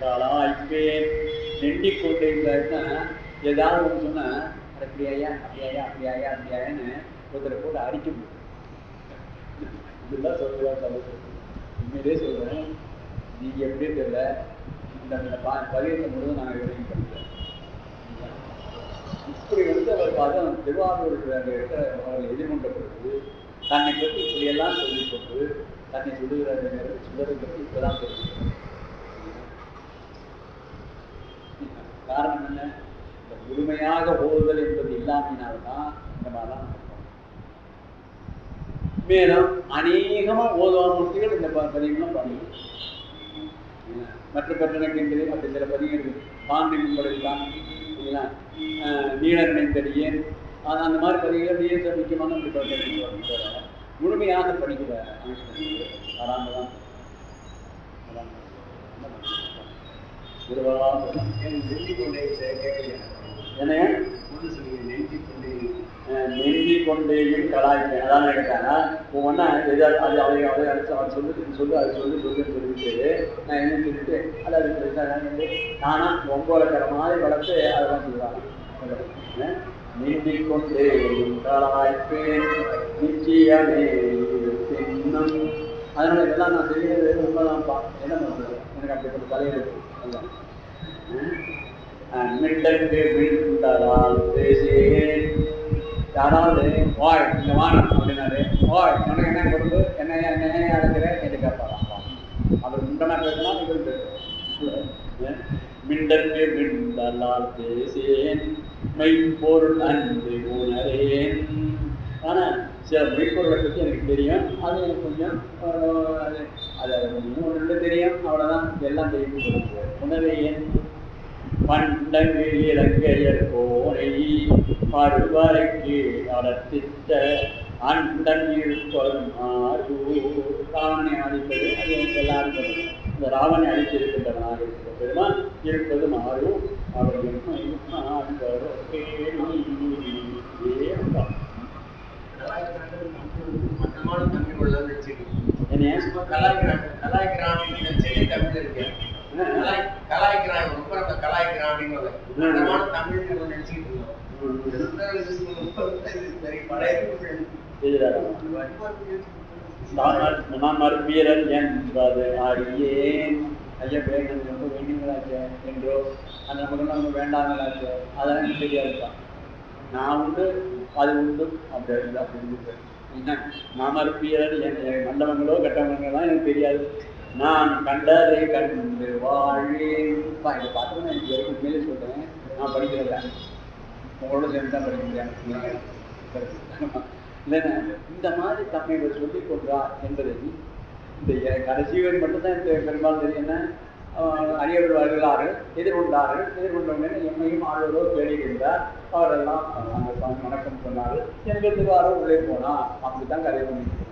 காலாய்ப்பேன். நெண்டிக் கொண்டே ஏதாவது ஒன்று சொன்னால் அப்படியாயா அப்படியாயா அப்படியாயா அப்படியாயான்னு ஒருத்தரை போட்டு அடிக்க முடியும். இதெல்லாம் சொல்லுவாங்க. உண்மையிலே சொல்கிறேன், நீங்கள் எப்படியே தெரியல, இந்த பதிவு முழுவதும் நாங்கள் விளங்கி பண்ணுறேன். இப்படி வந்து அவர் பதம் திருவாரூர் அவர்கள் எதிர்கொண்ட பொழுது தன்னை பற்றி இப்படியெல்லாம் சொல்லிக்கொண்டு தன்னை சொல்லுகிறார். சுடரை பற்றி இப்போதான் தெரிஞ்சுக்கிறேன். காரணம் என்ன? இந்த முழுமையாக ஓதுதல் என்பது இல்லாமனால்தான் இந்த மாதிரிலாம் நடக்கும். மேலும் அநேகமாக ஓதுவார் மூர்த்திகள் இந்த பதிவுலாம் பண்ணுவோம். மற்ற பெற்றனக்கென்று அப்படி சில பதிவுகள் பாண்டி முன்படைதான் இல்லைங்களா, நீளர்களை தெரியேன் அந்த மாதிரி பதிவுகள் நீர் முக்கியமான முழுமையாக படிக்கிற அமைப்பு வராமல் தான் நெஞ்சி கொண்டேயும் கலாய்ப்பேன். அதான் கேட்டாங்க ஒவ்வொன்றா எதாவது அது அதை அடிச்சு அவன் சொல்லு அது சொல்லுன்னு சொல்லிட்டு நான் என்ன சொல்லிட்டு அது நானா ஒம்போலக்கிற மாதிரி வளர்த்து அதெல்லாம் சொல்லுவாங்க. நெஞ்சி கொண்டேயும் கலாய்ப்பேன் நிச்சயமே சின்னம். அதனால இதெல்லாம் நான் செய்யறது உண்மைதான்ப்பா. என்ன பண்ணுறது, எனக்கு அப்படி ஒரு தலைவர் மிட்டற்கு விழுந்தால் பேசுகிறேன். யாராவது வாய் இந்த வானம் அப்படின்னாரு, வாய் உனக்கு என்ன கொடுத்து என்னையா அடைக்கிற என்று கேட்பாராம். வேணா பேசலாம், இவர் பேசலாம். மிண்டற்கு மிண்டலால் பேசேன் மெய்ப்பொருள் அன்று உணரேன். ஆனால் சில மெய்ப்பொருளை பற்றி எனக்கு தெரியும், அது எனக்கு கொஞ்சம் அது கொஞ்சம் ரெண்டு தெரியும், அவ்வளோதான். எல்லாம் தெரியும். உணரேன் பண்டங்கு இலங்கையர் கோனை பருவரைக்கு அடத்திட்ட அண்டன் இருப்பது ராவணனை அழிப்பது, அது எனக்கு எல்லாரும் தெரியும். இந்த ராவணனை அழித்திருக்கின்றவனாக இருக்கிற பெருமான் இருப்பது மாறு அவர்கள் வீரன் என்பது அறியேன். ஐயா வேணும் ரொம்ப வேண்டியங்களாச்ச என்றோ அந்த நமக்கு நம்ம வேண்டாங்களாச்ச அதெல்லாம் எனக்கு தெரியாதுதான். நான் உண்டு அது உண்டு அப்படி இருந்தா அப்படின்னு நாம வீரர் நல்லவங்களோ கெட்டவங்களோ எனக்கு தெரியாது. நான் கண்டதை கண்டு வாழ்வேன். இதை பார்த்துட்டு எனக்கு வரைக்கும் மேலே சொல்றேன். நான் படிக்கிறேன், உங்களோட சேர்ந்து தான் படிக்கிறேன் இல்லைன்னா இந்த மாதிரி தம்மை சொல்லிக் கொண்டார் என்பதை இந்த கடைசி வரை மட்டும்தான் இந்த பெரும்பாலும் தெரியும். அரியவர் வருகிறார்கள், எதிர்கொண்டார்கள். எதிர்கொண்டவங்க எம்மையும் ஆளுநரோ தேடுகின்றார். அவரெல்லாம் வணக்கம் சொன்னார்கள். எங்கள் திருவாரோ உள்ளே போனார். அப்படித்தான் கதை பண்ணிட்டு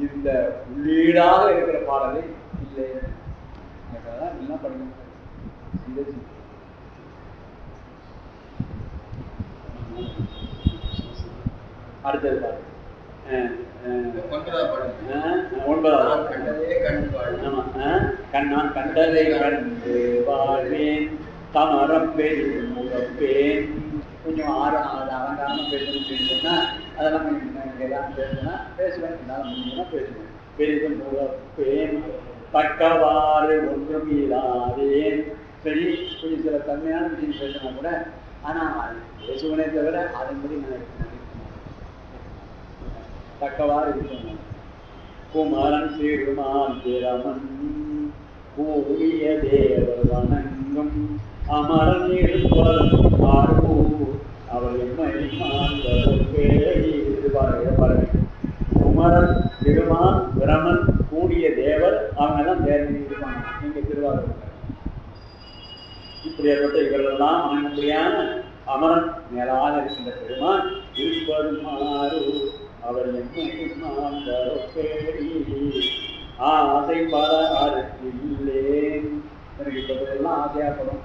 இந்த உள்ளீடாக இருக்கிற பாடலை இல்லை என்ன படிக்கணும். அடுத்தது பாருங்க, 9வது. கண்ணான் கண்டதை கண்டு வாழ்வேன் தமரம் பெரும் முகப்பேன். கொஞ்சம் அலங்காரமாக பேசணும்னு சொன்னா அதெல்லாம் எல்லாம் பேசுனா பேசுவேன், என்னால் முடியும்னா பேசுவேன். பெரிதும் முகப்பேன் தக்கவாறு ஒன்றும் இல்லாதேன். சரி, கொஞ்சம் சில தன்மையான விஷயம் பேசினா கூட ஆனால் பேசுவனே தவிர அதன்படி நான் தக்கவாறு இருக்கணும். குமரன் சிறுமான் திறமன் கூடிய தேவர் வணங்கும் அமரன் அவர் குமரன் திருமான் பிரமன் கூடிய தேவர் அவங்க எல்லாம் தேர்ந்து இருப்பாங்க. நீங்க திருவாரூர் இப்படியாப்பட்ட இவர்களெல்லாம் வணங்கும்படியான அமரன் மேலாக இருக்கின்ற பெருமான் இருப்பதுமாறு அவர் ஆசை பல இல்லேன். எனக்கு இப்பெல்லாம் ஆசையாப்படும்.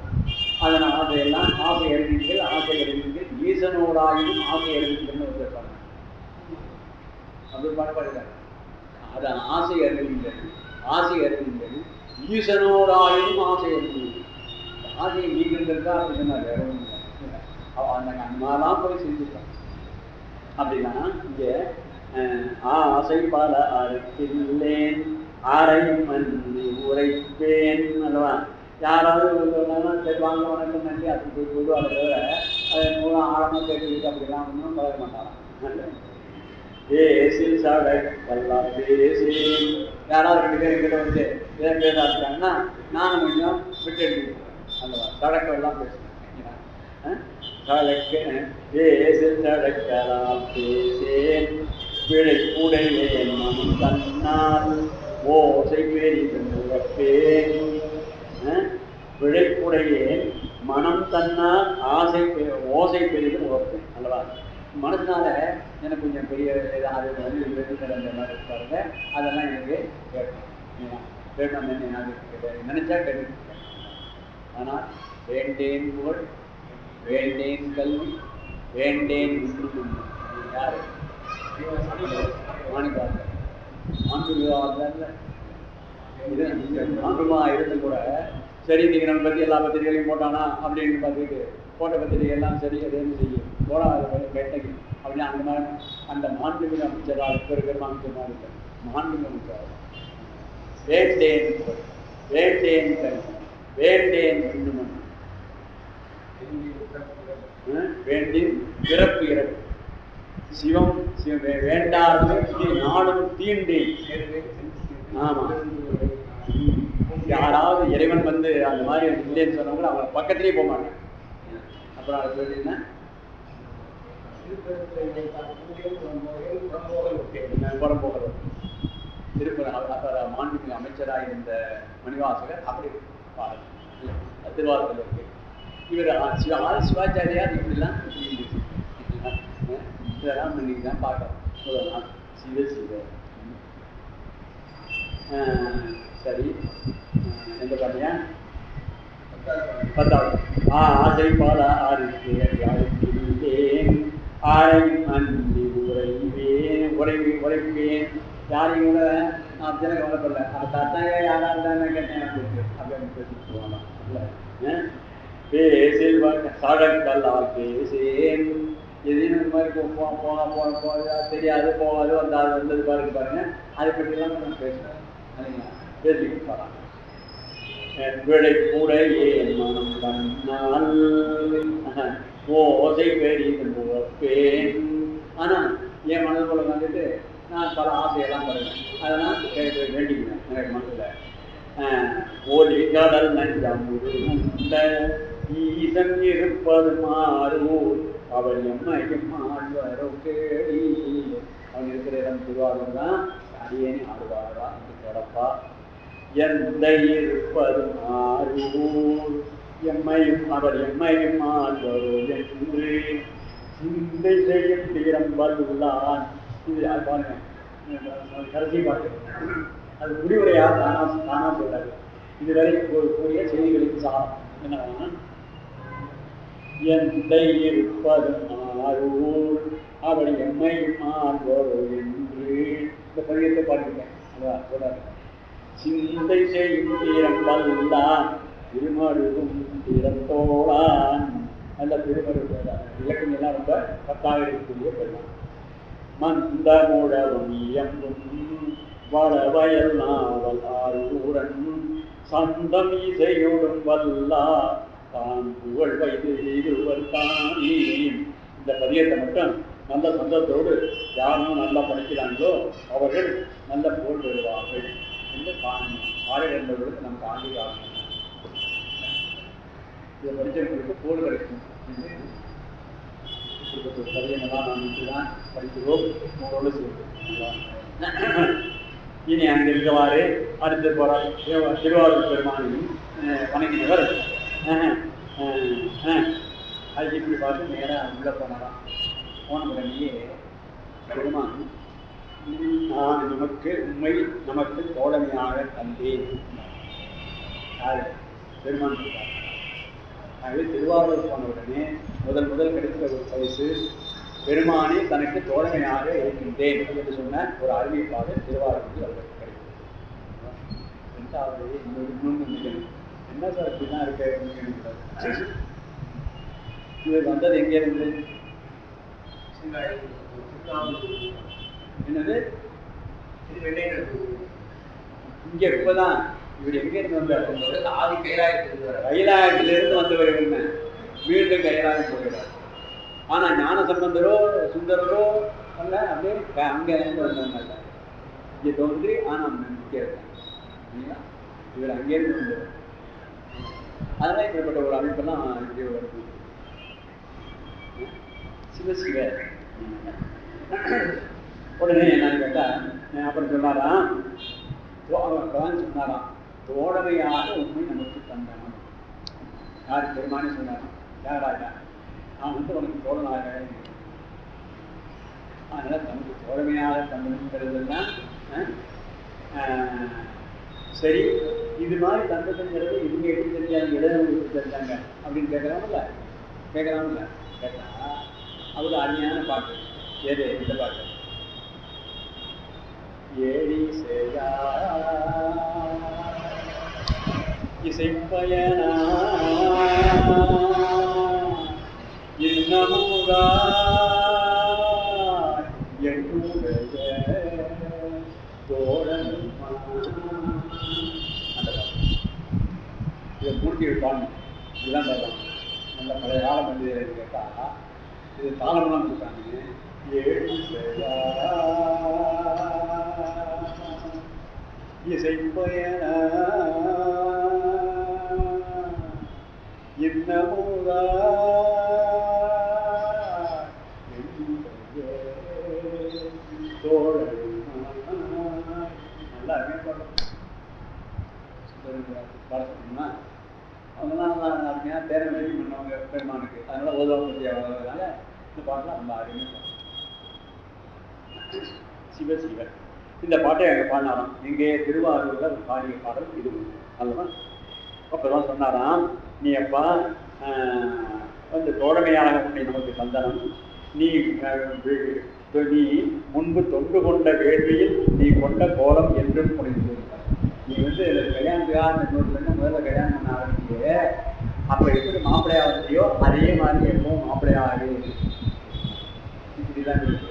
அதன் ஆசையெல்லாம் ஆசை அறிவிங்கள், ஆசை அறிவிங்கள் ஈசனோடாயும் ஆசை அறிவிங்கள்னு வந்திருப்பாங்க. அப்படி பாடுபாடுறாங்க. அதன் ஆசை அறிவிங்கள், ஆசை அறிவிங்கள் ஈசனோடாயும் ஆசை அறிவிங்கள். ஆசையை நீங்கிருந்தா அப்படின்னா வேற ஒன்றும் அந்த அம்மாலாம் போய் செஞ்சுருக்காங்க. அப்படின்னா இங்கே ஆசை பல அறுத்தில்லேன் ஆரையும் அன்றி உரைப்பேன் அல்லவா. யாராவது சரி வாங்க வணக்கம் நன்றி அப்படி போய் போடுவாங்க தவிர அதை மூலம் ஆழமாக கேட்டுக்கிட்டு அப்படிலாம் ஒன்றும் பழக மாட்டாங்க. பேசில் சடக்கெல்லாம் பேசி யாராவது 2 பேர் கிட்ட வந்து ஏன் பேச ஆரம்பிச்சாங்கன்னா நானும் கொஞ்சம் விட்டு எடுத்துக்கிட்டேன் அல்லவா. சடக்கெல்லாம் பேசுவேன். பேசில் சடக்கலாம் பேசேன் பிழைப்புடையேன் மனம் தன்னால் ஓசை பெரிதுப்பேன். பிழைப்புடையேன் மனம் தன்னால் ஓசை பெரிதும் உழைப்பேன் அல்லவா. மனத்தினால எனக்கு கொஞ்சம் பெரிய அது அந்த மாதிரி பாருங்க. அதெல்லாம் எனக்கு கேட்கணும் நினைச்சா கேட்டு. ஆனால் வேண்டேன் புகழ், வேண்டேன் கல்வி, வேண்டேன் யாரு மாணிக்கார்கள் மாண்புமா இருந்து கூட சரி நீங்கள் நம்ம பற்றி எல்லா பத்திரிகைகளையும் போட்டானா அப்படின்னு பார்த்துக்கிட்டு போட்ட பத்திரிகை எல்லாம் சரி அதே செய்யும் போடாத கேட்டகி அப்படின்னு அந்த மாதிரி அந்த மாண்புமிகு அமைச்சராக இப்போ இருக்கிற அமைச்சராக இருக்க மாண்புமிகு அமைச்சராக வேண்டேன் வேண்டேன் கல்வி, வேண்டேன் வேண்டி பிறப்பு இறப்பு சிவம் வேண்டாது நாடும் தீண்டேன். ஆமா யாராவது இறைவன் வந்து அந்த மாதிரி இல்லைன்னு சொன்னவங்க அவங்க பக்கத்திலேயே போக மாட்டாங்க. அப்புறம் அதை சொல்லிங்கன்னா புறம்போகிறது திருப்பூர் மாண்புமிகு அமைச்சராக இருந்த மணிவாசகர் அப்படி திருவாரூரில் இருக்கு. இவர் சிவாச்சாரியார் இப்படிலாம் இதெல்லாம் இன்னைக்கு தான் பார்க்கலாம். சொல்லலாம் சிவ சிவ. சரி, எந்த பாட்டியா? 10வது. ஆசை பல அறுத்தேன் ஆழை அன்றி உரைப்பேன் யாரையும் நான் தினம் கவலைப்படல. அந்த தத்தாங்க யாரா இருந்தாங்க கேட்டேன் அப்படின்னு பேசிட்டு போகலாம். பேசில் சடக்கல்லால் பேசேன் எதையும் இந்த மாதிரி போக தெரியாது போகாது வந்தாது வந்தது பாருங்க அதை பற்றிலாம் நம்ம பேசுகிறேன். சரிங்களா? பேசிக்கிட்டு போகலாம். விடை கூட ஏன் மனம் பண்ணால் ஓசை பெரியேன். ஆனால் என் மனது போல வந்துட்டு நான் பல ஆசையெல்லாம் படுவேன். அதெல்லாம் வேண்டிக்குவேன் எனக்கு மனசில். ஒளி கடல் நஞ்சம் ஈசன் இருப்பது மாறுவோர் அவள் எம்மையும் ஆழ்வாரோ கேடி. அவன் இருக்கிற இடம் திருவாரூர் தான். அடியேனி ஆடுவாரா என்று கிடப்பா. எந்த இருப்பது மாறுவோர் எம்மையும் அவர் எம்மையும் ஆழ்வாரோ என்று சிந்தை செய்யும் தீரம் வல்லான். இது யார் பாருங்க, கடைசி பாட்டு. அது முடிவுரையா தானா சொல்றாரு. இதுவரை கூடிய செய்திகளுக்கு சாரம் என்னன்னா, எந்த இருப்பது மாறுவோர் அவள் எம்மையும் ஆழ்வாரோ என்று இந்த பதியத்தை பாட்டுருக்கேன். அதான் சொல்றாரு. சிந்தை செய்யும் தீரம் வல்லான் திருமருகும் திறத்தோளான். நல்ல திருமரு இலக்கணெல்லாம் ரொம்ப பத்தாக இருக்கக்கூடிய பெருமான். மந்த முழவும் இயம்பும் வளவயல் நாவல் ஆரூரன் சந்தம் இசையோடும் வல்லா தான் புகழ் வைத்து இருவர் தானே. இந்த பதியத்தை மட்டும் நல்ல சந்தத்தோடு யாரும் நல்லா படிக்கிறாங்களோ அவர்கள் நல்ல புகழ் பெறுவார்கள் என்று பாடல்களுக்கு நமக்கு ஆண்டிகாரம். இதை படித்தவர்களுக்கு புகழ் கிடைக்கும். பதியங்கள்லாம் நாம் இப்படிதான் படிக்கிறோம் உங்களோடு சேர்ந்து. இனி அங்கே இருக்கவாறு அடுத்து போகிறார். திருவாரூர் பெருமானையும் வணங்கினவர் அது இப்படி பார்த்து நேராக உள்ளே போனாராம். போன உடனேயே பெருமான் நான் நமக்கு உண்மை நமக்கு தோழமையாக தந்தேன். யார்? பெருமான் சொல்றார். ஆகவே திருவாரூர் போன உடனே முதல் கிடைத்த ஒரு பரிசு பெருமானே தனக்கு தோழமையாக இருக்கின்றேன் என்று சொன்ன ஒரு அறிவிப்பாக திருவாரூருக்கு அவருக்கு கிடைக்கும். ரெண்டாவது இன்னொன்று என்ன சார் இப்படிதான் இருக்க? இவர் வந்தது எங்கே இருந்து? என்னது? இங்க இப்பதான் இவர் எங்க இருந்து வந்தார்? ஆதி கைலாயத்திலிருந்து வந்தவர் என்ன மீண்டும் கைலாயம் போகிறார். ஆனா ஞான சம்பந்தரோ சுந்தரரோ அல்ல, அப்படியே அங்க இருந்து வந்தவங்க இங்க தோன்றி ஆனா இங்கே இருக்காங்க. இவர் அங்கேருந்து வந்தவர். அதெல்லாம் இப்படிப்பட்ட ஒரு அமைப்பெல்லாம் இப்படி வருது. சிவசிவ உடனே என்னன்னு கேட்டா அப்புறம் சொன்னாராம், சொன்னாராம் தோழமையாக உண்மை நமக்கு தந்தான். யார்? பெருமானே சொன்னாராம். யாராக? நான் வந்து உனக்கு தோழனாக. அதனால தனக்கு தோழமையாக தந்ததுங்கிறதுலாம் சரி. இது மாதிரி தந்ததுங்கிறது இவங்க எப்படி தெரிஞ்சாங்க, எழுத தெரிஞ்சாங்க அப்படின்னு கேட்கறாங்கல்ல கேட்டா அவரு அருமையான பாட்டு. ஏது இந்த பாட்டு? ஏழி செய்யா இசைப்பயனா இன்னமுதா என்னுடைய தோழன். அந்த பாட்டு இதை மூழ்கி வைப்பாங்க. இதுதான் தரலாம். நல்ல பழைய காலம் வந்து கேட்டா இது தாளமெல்லாம் கொடுத்தாங்க. ஏழு இசைப்பயன இன்னமுதா தோழல் நல்லா பாடணும்னா அவங்கெல்லாம் அருமையாக தேர்வு பண்ணவங்க பெருமானுக்கு, அதனால ஓதவங்க அவ்வளோனால இந்த பாட்டெலாம் ரொம்ப அருமையாக சிவ சிவ. இந்த பாட்டை அங்கே பாடினாராம். இங்கே திருவாரூரில் பாடிய பாடல் இது அல்லவா. அப்போதான் சொன்னாராம், நீ அப்பா வந்து தோழமையாக உன்னை நமக்கு தந்தனம், நீ நீ முன்பு தொண்டு கொண்ட வேள்வியில் நீ கொண்ட கோலம் என்றும் முடிந்து. நீ வந்து கல்யாணத்துக்காக முதல்ல கல்யாணம் பண்ண ஆரம்பிச்சு அப்போ எப்படி மாப்பிள்ளையாக வந்தியோ அதே மாதிரி எப்பவும் மாப்பிள்ளையாக இப்படிதான் இருக்கு.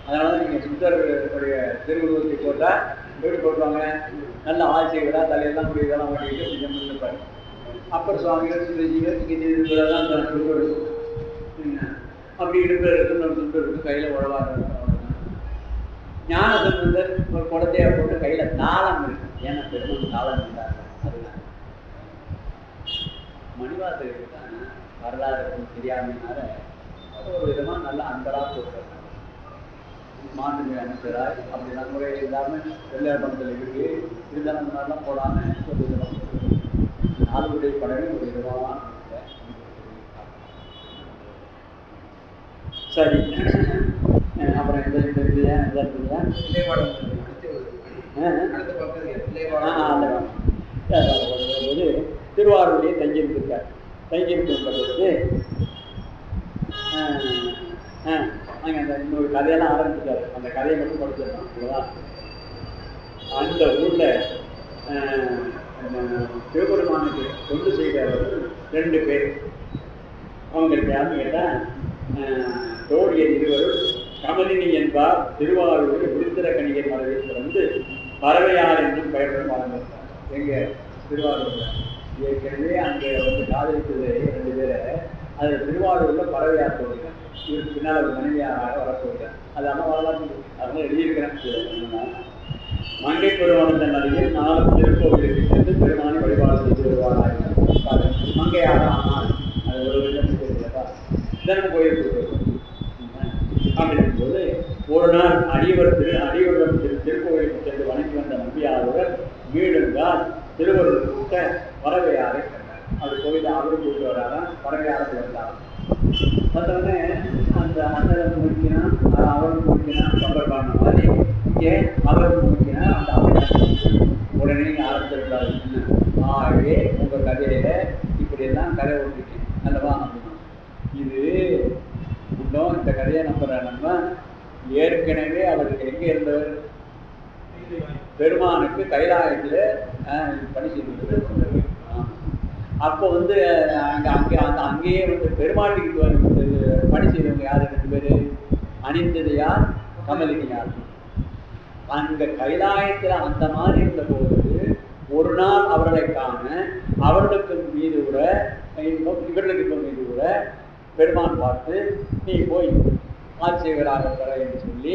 அதனால தான் நீங்கள் சுந்தருடைய திருவுருவத்தை போட்டால் எப்படி போட்டுவாங்க, நல்ல ஆட்சிகளா தலையெல்லாம் இப்படி இதெல்லாம் ஓட்டிக்கிட்டு கொஞ்சம் இருப்பாரு. அப்புறம் சுவாமிகள் சுந்தரஜிகள் அப்படி இருக்கிறதுக்கு நம்ம சுந்தருக்கு கையில் உழவாங்க. ஞான சம்பந்தர் ஒரு குழந்தைய போட்டு கையில் தாளம் இருக்கு. ஏன்னா பெருமாள் தாளம் இருந்தாங்க. அதுதான் மணிவாசகருக்கு தான் வரலாறு தெரியாமையினால ஒரு விதமாக நல்ல அன்பராக போட்டுருக்காங்க. மாநில அமைச்சராய் அப்படிலாம் முறை இல்லாமல் வெள்ளையார் பணத்தில் இருக்கு இருந்தாலும் அந்த மாதிரிலாம் போடாமல் ஒரு விதமாக நாலுடைய படமே ஒரு விதமாக. சரி, அப்புறம் எந்த இருக்குல்லையா போது திருவாரூரையே தங்கியிருந்திருக்கார். தங்கியிருக்கின்ற அங்கே அந்த இன்னொரு கதையெல்லாம் ஆரம்பிச்சிட்டாரு. அந்த கதையை மட்டும் படிச்சிடலாம் இல்லையா. அந்த ஊரில் சிவபெருமானுக்கு தொண்டு செய்தவர்கள் 2 பேர். அவங்களுக்கு யாருன்னு கேட்டால் தோழியர் இருவரும் கமலினி என்பார் திருவாரூர் விருத்திர கணிகை மரபில் பிறந்து பறவையார் என்றும் பெயருடன் வாழ்ந்திருக்கார். எங்கே திருவாரூரில் ஏற்கனவே அங்கே வந்து காதலித்தது 2 பேரை அதில் திருவாரூரில் பறவையார் தோழிகள். இவருக்கு பின்னால் ஒரு மனைவியாக வரப்போகிறார். அது அம்மா வரலாற்று அதெல்லாம் எழுதியிருக்கிறேன். மங்கை பெருமானந்த நதியில் 4 திருக்கோவிலுக்கு சென்று பெருமானை வழிபாடு செய்து வருவார்கள். மங்கையாக ஆனால் அது ஒரு விதம் தெரியலப்பா தினம் கோயிலுக்கு அப்படிங்கும்போது ஒரு நாள் அடியவரிடம் திருக்கோயிலுக்கு சென்று வணங்கி வந்த நம்பியாளர் மீடுங்கால் திருவள்ளுவர்கிட்ட பறவையாரை கண்டார். அவர் கோயிலை அவரும் கூப்பிட்டு வராதான் பறவையாரத்து வந்தார். வந்தவுடனே அந்த அண்ணன் முடிக்கினான், அவரும் முடிக்கினான், கம்பர் பாடின மாதிரி இங்கே அவரும் முடிக்கினான். அந்த அவன் உடனே ஆரம்பிச்சிருக்காரு. ஆகவே உங்கள் கதையில இப்படியெல்லாம் கதை ஓட்டிட்டு அல்லவா அப்படின்னா இது இன்னும் இந்த கதையை நம்புற நம்ம ஏற்கனவே அவருக்கு எங்கே இருந்தவர் பெருமானுக்கு கைலாயத்தில் பணி செய்து. அப்போ வந்து அங்கேயே வந்து பெருமாட்டுக்கு பணி செய்தவங்க யார் 2 பேர் அணிந்தது யார் கமலினி யார். அந்த கைலாயத்தில் அந்த மாதிரி இருந்த போது ஒரு நாள் அவர்களை காண அவர்களுக்கு மீது கூட இவர்களுக்கு மீது கூட பெருமான் பார்த்து நீ போய் ஆட்சியர்களாக பெற என்று சொல்லி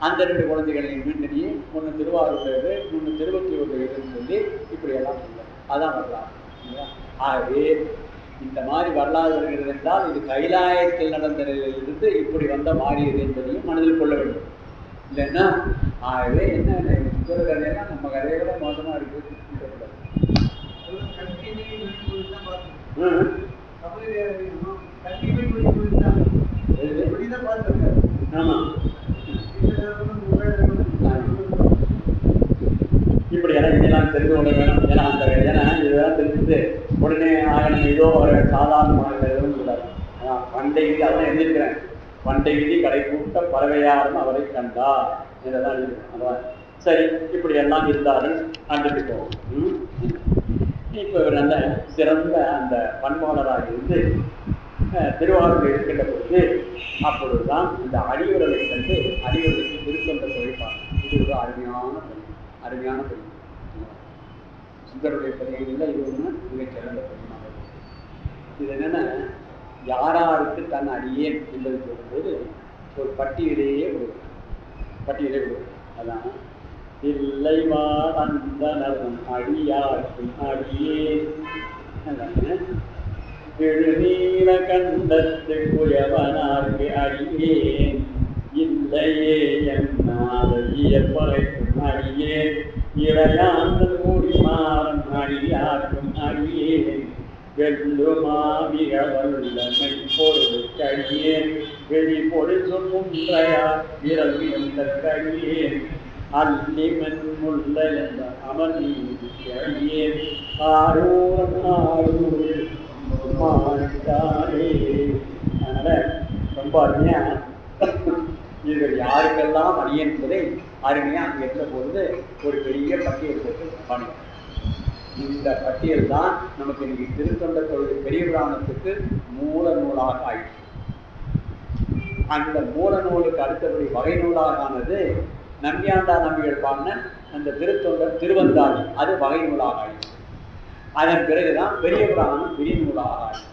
அந்த 2 குழந்தைகளையும் மீண்டு நீ ஒன்று திருவாரூர் ஒன்று திருவொற்றியூர்னு சொல்லி இப்படியெல்லாம் சொல்ல அதான் வரலாறு. ஆகவே இந்த மாதிரி வரலாறு வருகிறது என்றால் இது கைலாயத்தில் நடந்த நிலையிலிருந்து இப்படி வந்த மாறியது என்பதையும் மனதில் கொள்ள வேண்டும். இல்லைன்னா ஆகவே என்ன இன்னொரு கதையெல்லாம் நம்ம கதையை விட மோசமாக இருக்குது. ஆமாம் இப்படி இதெல்லாம் தெரிந்து கொள்ள வேணும். ஏன்னா இதெல்லாம் தெரிஞ்சுட்டு உடனே ஆகணும் ஏதோ ஒரு சாதாரணமான எதுவும் கூடாது. பண்டை விதி அதான் எழுதியிருக்கிறேன். பண்டை விதி கடை கூட்ட பறவையாரும் அவரை கண்டா இதெல்லாம் எழுதிருக்கேன். அதான் சரி இப்படி எல்லாம் இருந்தாலும் கண்டுட்டு போவோம். இப்போ இவர் நல்ல சிறந்த அந்த பண்பாளராக இருந்து திருவாரூர் இருக்கின்ற பொழுது அப்பொழுதுதான் இந்த அடியுறவை கண்டு அடியுறவுக்கு திருத்தொண்ட தொழிற்பாங்க. இது ஒரு அருமையான பதிவு. சுந்தருடைய பதிவுகளில் இது ஒன்று மிகச்சிறந்த பதிவாக. இது என்னென்னா யாராருக்கு தன் அடியேன் என்பது சொல்லும்போது ஒரு பட்டியலையே கொடுக்குறேன். அதான் இல்லை வாழ்ந்தனரும் அடியார்க்கும் அடியேன் எழுநீல கண்டத்து குயவனார்க்கு அடியேன் இல்லையே என்னாலையப்படைக்கும் அடியேன் இளையாந்தல் கூடிமாறன் அடியார்க்கும் அடியேன் வெல்லுமாவிக வல்லமை பொருளுக்கு அடியேன் வெளிப்பொருள் சொல்லும் விரல் கடியேன் அல்லிமன் முல்ல என்ற அமர்நீதிக்கு அடியேன் ஆரூரம் ஆரூர் மாட்டாரே. அதனால ரொம்ப அருமையா இவர்கள் யாருக்கெல்லாம் அடியேன் என்பதை அருமையா அங்கே இருந்த பொழுது ஒரு பெரிய பட்டியல் போட்டு காணும். இந்த பட்டியல் தான் நமக்கு இன்னைக்கு திருத்தொண்ட தொழில் பெரிய புராணத்துக்கு மூல நூலாக ஆயிடுச்சு. அந்த மூல நூலுக்கு அடுத்தபடி வகை நூலாக ஆனது நம்பியாண்டா நம்பிகள் பாடின அந்த திருத்தொண்டர் திருவந்தாதி, அது வகை நூலாக ஆயிடுச்சு. அதன் பிறகுதான் பெரிய புராணம் விரி நூலாக ஆயிடுச்சு.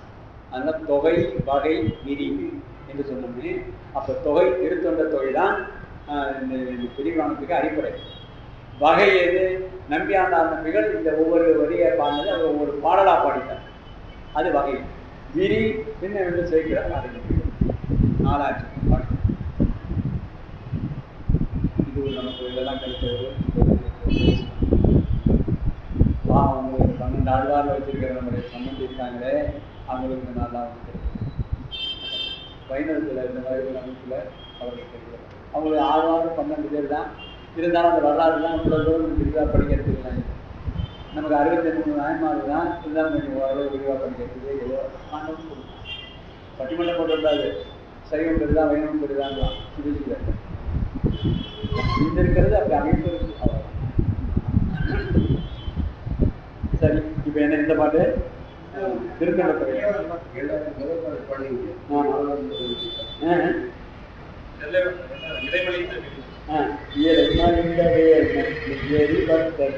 அதனால தொகை வகை விரிவு என்று சொன்னோம்னே, அப்போ தொகை திருத்தொண்ட தொகை தான் பெரிய புராணத்துக்கு அடிப்படை. வகை எது? நம்பியாண்டார் நம்பிகள் இந்த ஒவ்வொரு வரியை பாடினது அவர் ஒவ்வொரு பாடலாக பாடிட்டார், அது வகை. விரி பின்ன வந்து சேர்க்கிறார், அது நாலாச்சு பாடு. இது நமக்கு இதெல்லாம் கிடைக்கிறது. அவங்களுக்கு 12 ஆழ்வாரில் வச்சிருக்கிற நம்முடைய சம்மந்தி இருக்காங்களே, அவங்களுக்கு நல்லா வந்து வைணவத்தில் இந்த மாதிரி ஒரு அமைப்பில் அவர்களுக்கு தெரியாது. அவங்களுக்கு 6 12 பேர் தான் இருந்தாலும் அந்த வரலாறுலாம் இவ்வளோ தூரம் விரிவாக படிக்கிறதுக்கு நமக்கு 63 நாயன்மார்கள் தான் இருந்தாலும் கொஞ்சம் ஓரளவு விரிவாக படிக்கிறதுக்கு ஏதோ ஆண்டவன் கொடுக்கும். பட்டிமன்றம் போட்டுவிட்டாது சைவம் பெருதா வைணவம் பெருதாங்களாம் சிவஜியில் இருக்கிறது அப்படி அமைப்பு இருக்கு. சரி, இப்போ என்ன இந்த பாட்டு திருக்கண்ட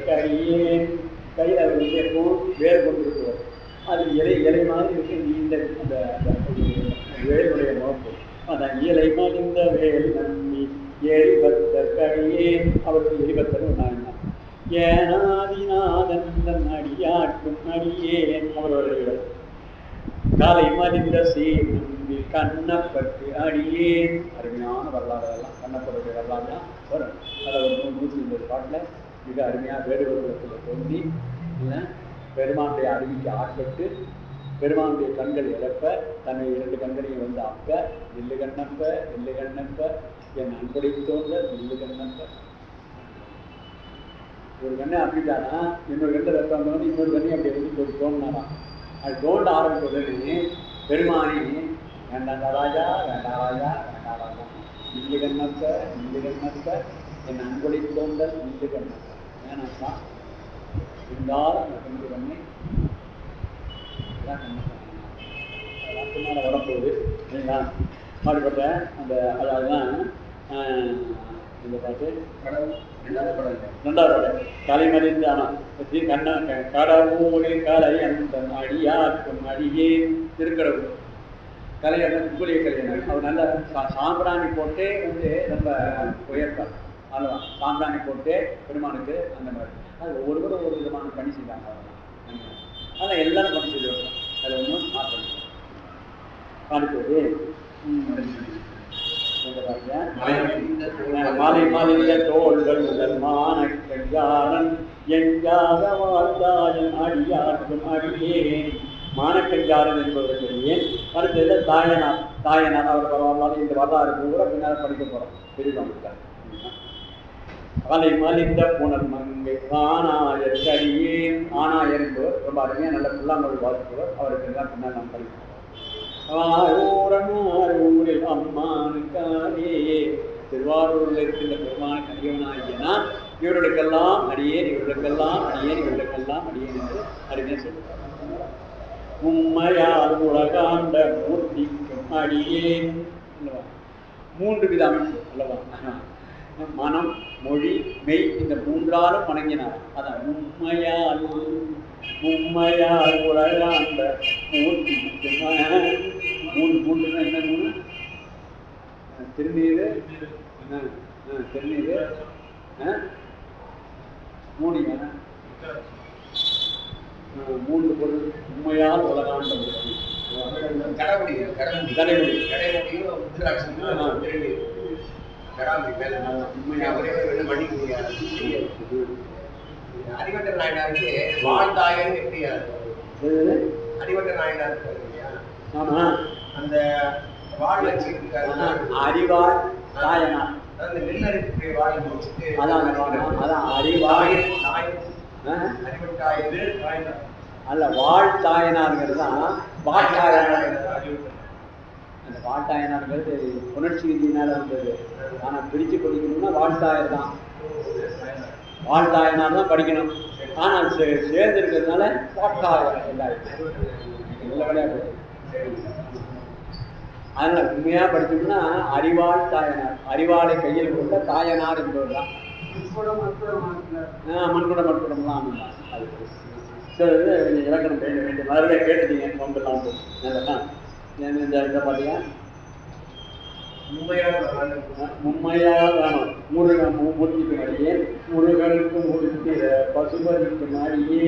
கையில் வேர் கொண்டிருக்கிறார். அது இலை மாதிரி இருக்கு. நீண்ட அந்த வேலுடைய நோக்கு அதான் இலை மலிந்த வேல் நம்பி எரிபத்தர் கடியேன். அவருக்கு எரிபத்தர் ஒன்றாங்க. ஏனாதிநாதன் அடியாட்டும் அடியேன் அவர்களுடைய காலை மலிந்த சீர் நம்பி கண்ணப்பட்டு அடியேன். அருமையான வரலாறு எல்லாம் கண்ணப்பருடைய வரலாறு தான் வரும். அதில் ஒரு 150 பாட்டில் மிக அருமையாக வேடுவர்களிடத்தில் தோன்றி பெருமானுடைய அருவிக்கு ஆட்பட்டு பெருமானுடைய கண்கள் இழப்ப தன்னை 2 கண்களையும் வந்து அப்ப நெல்லு கண்ணப்ப நெல்லு கண்ணப்ப என் அன்புடை தோன்ற நெல்லு கண்ணப்ப. ஒரு கண்ணை அப்படிட்டானா இன்னொரு கண்ணை ரத்தம் தோண்டி இன்னொரு கண்ணை அப்படி வந்து ஒரு தோண்டினாராம். அது தோண்ட ஆரம்பித்தோடனே பெருமானி வேண்டாண்டா ராஜா வேண்டா ராஜா வேண்டா ராஜா நெல்லு கண்ணப்ப நெல்லு கண்ணப்ப என் அன்புடை தோன்றல் நெல்லு கண்ணப்ப வேணாப்பா இருந்தாலும் அந்த கண்ணு கண்ணை அதெல்லாம் வரப்போகுது இல்லைங்களா? மாறுபட்ட அந்த அதான் இந்த பாட்டு 2வது பாடல் கலைமறிந்த கண்ண கடவுளின் கலை அந்த அடியாக்கும் அடியே திருக்கடவுள் கலைஞர் குக்குலிய கலைஞர் அவர் நல்ல சாம்பிராணி போட்டே வந்து ரொம்ப உயர்த்தார். அல்லவா சாம்பிராணி போட்டே பெருமானுக்கு அந்த மாதிரி அது ஒவ்வொருவரும் ஒவ்வொரு விதமான பணி செய்தாங்க. அதனால் எல்லாரும் பணி செய்வாங்க. அதில் ஒன்றும் மாற்றம் அடுத்தது மாலை மாலைய தோள்கள் மானக்கஞ்சாரன் எங்காத வாழ்ந்தாயன் அடியாற்றும் அடியேன். மானக்கஞ்சாரன் என்பவர்களுடைய அடுத்தது தாயனார். தாயனார் அவர் பரவாயில்ல இந்த வரலாறு கூட பின்னால் படிக்க போகிறோம். பெரியவங்க அலை மலிந்த புனர் மங்கை ஆனாயர் அடியேன். ஆனாயர் என்பவர் ரொம்ப அருமையாக நல்ல புல்லாங்குழல் வாசிப்பவர். அவருக்கு எல்லாம் பின்னால் நாம் படிக்கிறோம். ஆரூரில் அம்மானுக்கானே திருவாரூரில் இருக்கின்ற பெருமான கனியவனாகியனா இவர்களுக்கெல்லாம் அடியேன் இவர்களுக்கெல்லாம் அடியேன் இவர்களுக்கெல்லாம் அடியேன் என்று அருமையாக சொல்லுவார். உண்மையால் உலகாண்ட மூர்த்திக்கும் அடியேன் அல்லவா? 3 வித அமைப்பு அல்லவா? மனம் மொழி மெய் இந்த 3ஆலும் வணங்கினார். அதான் உண்மையால் உலகாண்ட மூர்த்திக்கு 3 என்ன 3 திருநீர் திருநீர் மூணு மூன்று பொருள் உண்மையால் உலகாண்ட அடிவட்ட நாயனாருக்கு வாழ்ந்தாயன் எப்படி அடிவட்ட நாயனாருக்கு அந்த வாழ் அறிவாள் தாயனா அந்த நெல்லருக்கு வாழ் முடிச்சுட்டு அதான் அறிவாய் அல்ல வாழ்த்தாயனாருங்கிறது தான் வாழ்த்தாயனார். அந்த வாழ்த்தாயனாருங்கிறது உணர்ச்சி விதியினால வந்தது. ஆனால் பிரித்து படிக்கணும்னா வாழ்த்தாயர் தான், வாழ்த்தாயனார் தான் படிக்கணும். ஆனால் சேர்ந்து இருக்கிறதுனால வாழ்த்தாயர் எல்லா விளையாட்டு. அதனால் உண்மையாக படிச்சோம்னா அறிவாள் தாயனார், அறிவாளை கையில் கொண்ட தாயனார் என்பவர் தான். மண்குட மண்குடம்லாம் அது சரி. இலக்கணம் பேச வேண்டிய மறுபடிய கேட்டுட்டீங்க கொண்டுலாம் நல்லதான். இந்த இதை பார்த்தியா மும்மையால் வேணும் முருகன் மூர்த்திக்கு மடியே முருகனுக்கு முடிக்கிற பசுபதிக்கு மாறியே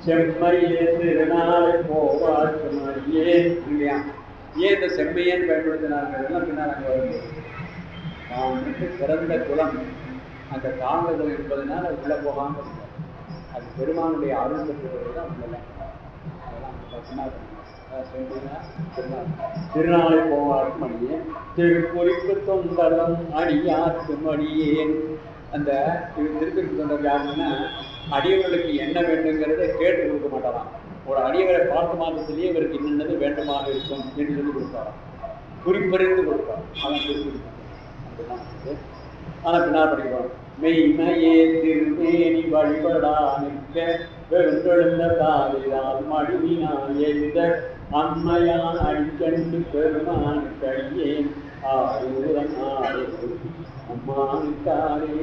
செம்மையே திருநாளை போவாருக்கு மாறியே இல்லையா. ஏன் இந்த செம்மையேன்னு பயன்படுத்தினார்கள் பின்னால் அங்கே வருது. அவனுக்கு பிறந்த குலம் அந்த காந்தகுலம் என்பதனால் அது உள்ளே போகாமல் இருந்தார். அது பெருமானுடைய அருள் பெற்றவர்கள் தான் உள்ளலாம். திருநாளை போவார்க்கும் அடியே திருக்குறிப்பு தொண்டரும் அடியார்க்கும் அடியேன். அந்த திருக்குறிப்பு தொண்டர் யாருன்னா அடியவர்களுக்கு என்ன வேண்டுங்கிறத கேட்டு கொடுக்க மாட்டாராம். ஒரு அடியவரை பார்த்த மாதத்திலேயே இவருக்கு என்னென்னது வேண்டுமாக இருக்கும் என்று சொல்லி கொடுப்பாராம், குறிப்பறிந்து கொடுப்பார். அதான் திருக்குறிப்பு. ஆனால் பின்னால் படிக்கிறோம். மெய்மையே திருமேனி வழிபடா நிற்க வென்றெழுந்த காலினால் மழுவினால் எழுந்த அம்மையான் அடிக்கண்டு பெருமான் கையேன் ஆரூரன் ஆரே அம்மானுக்காரே.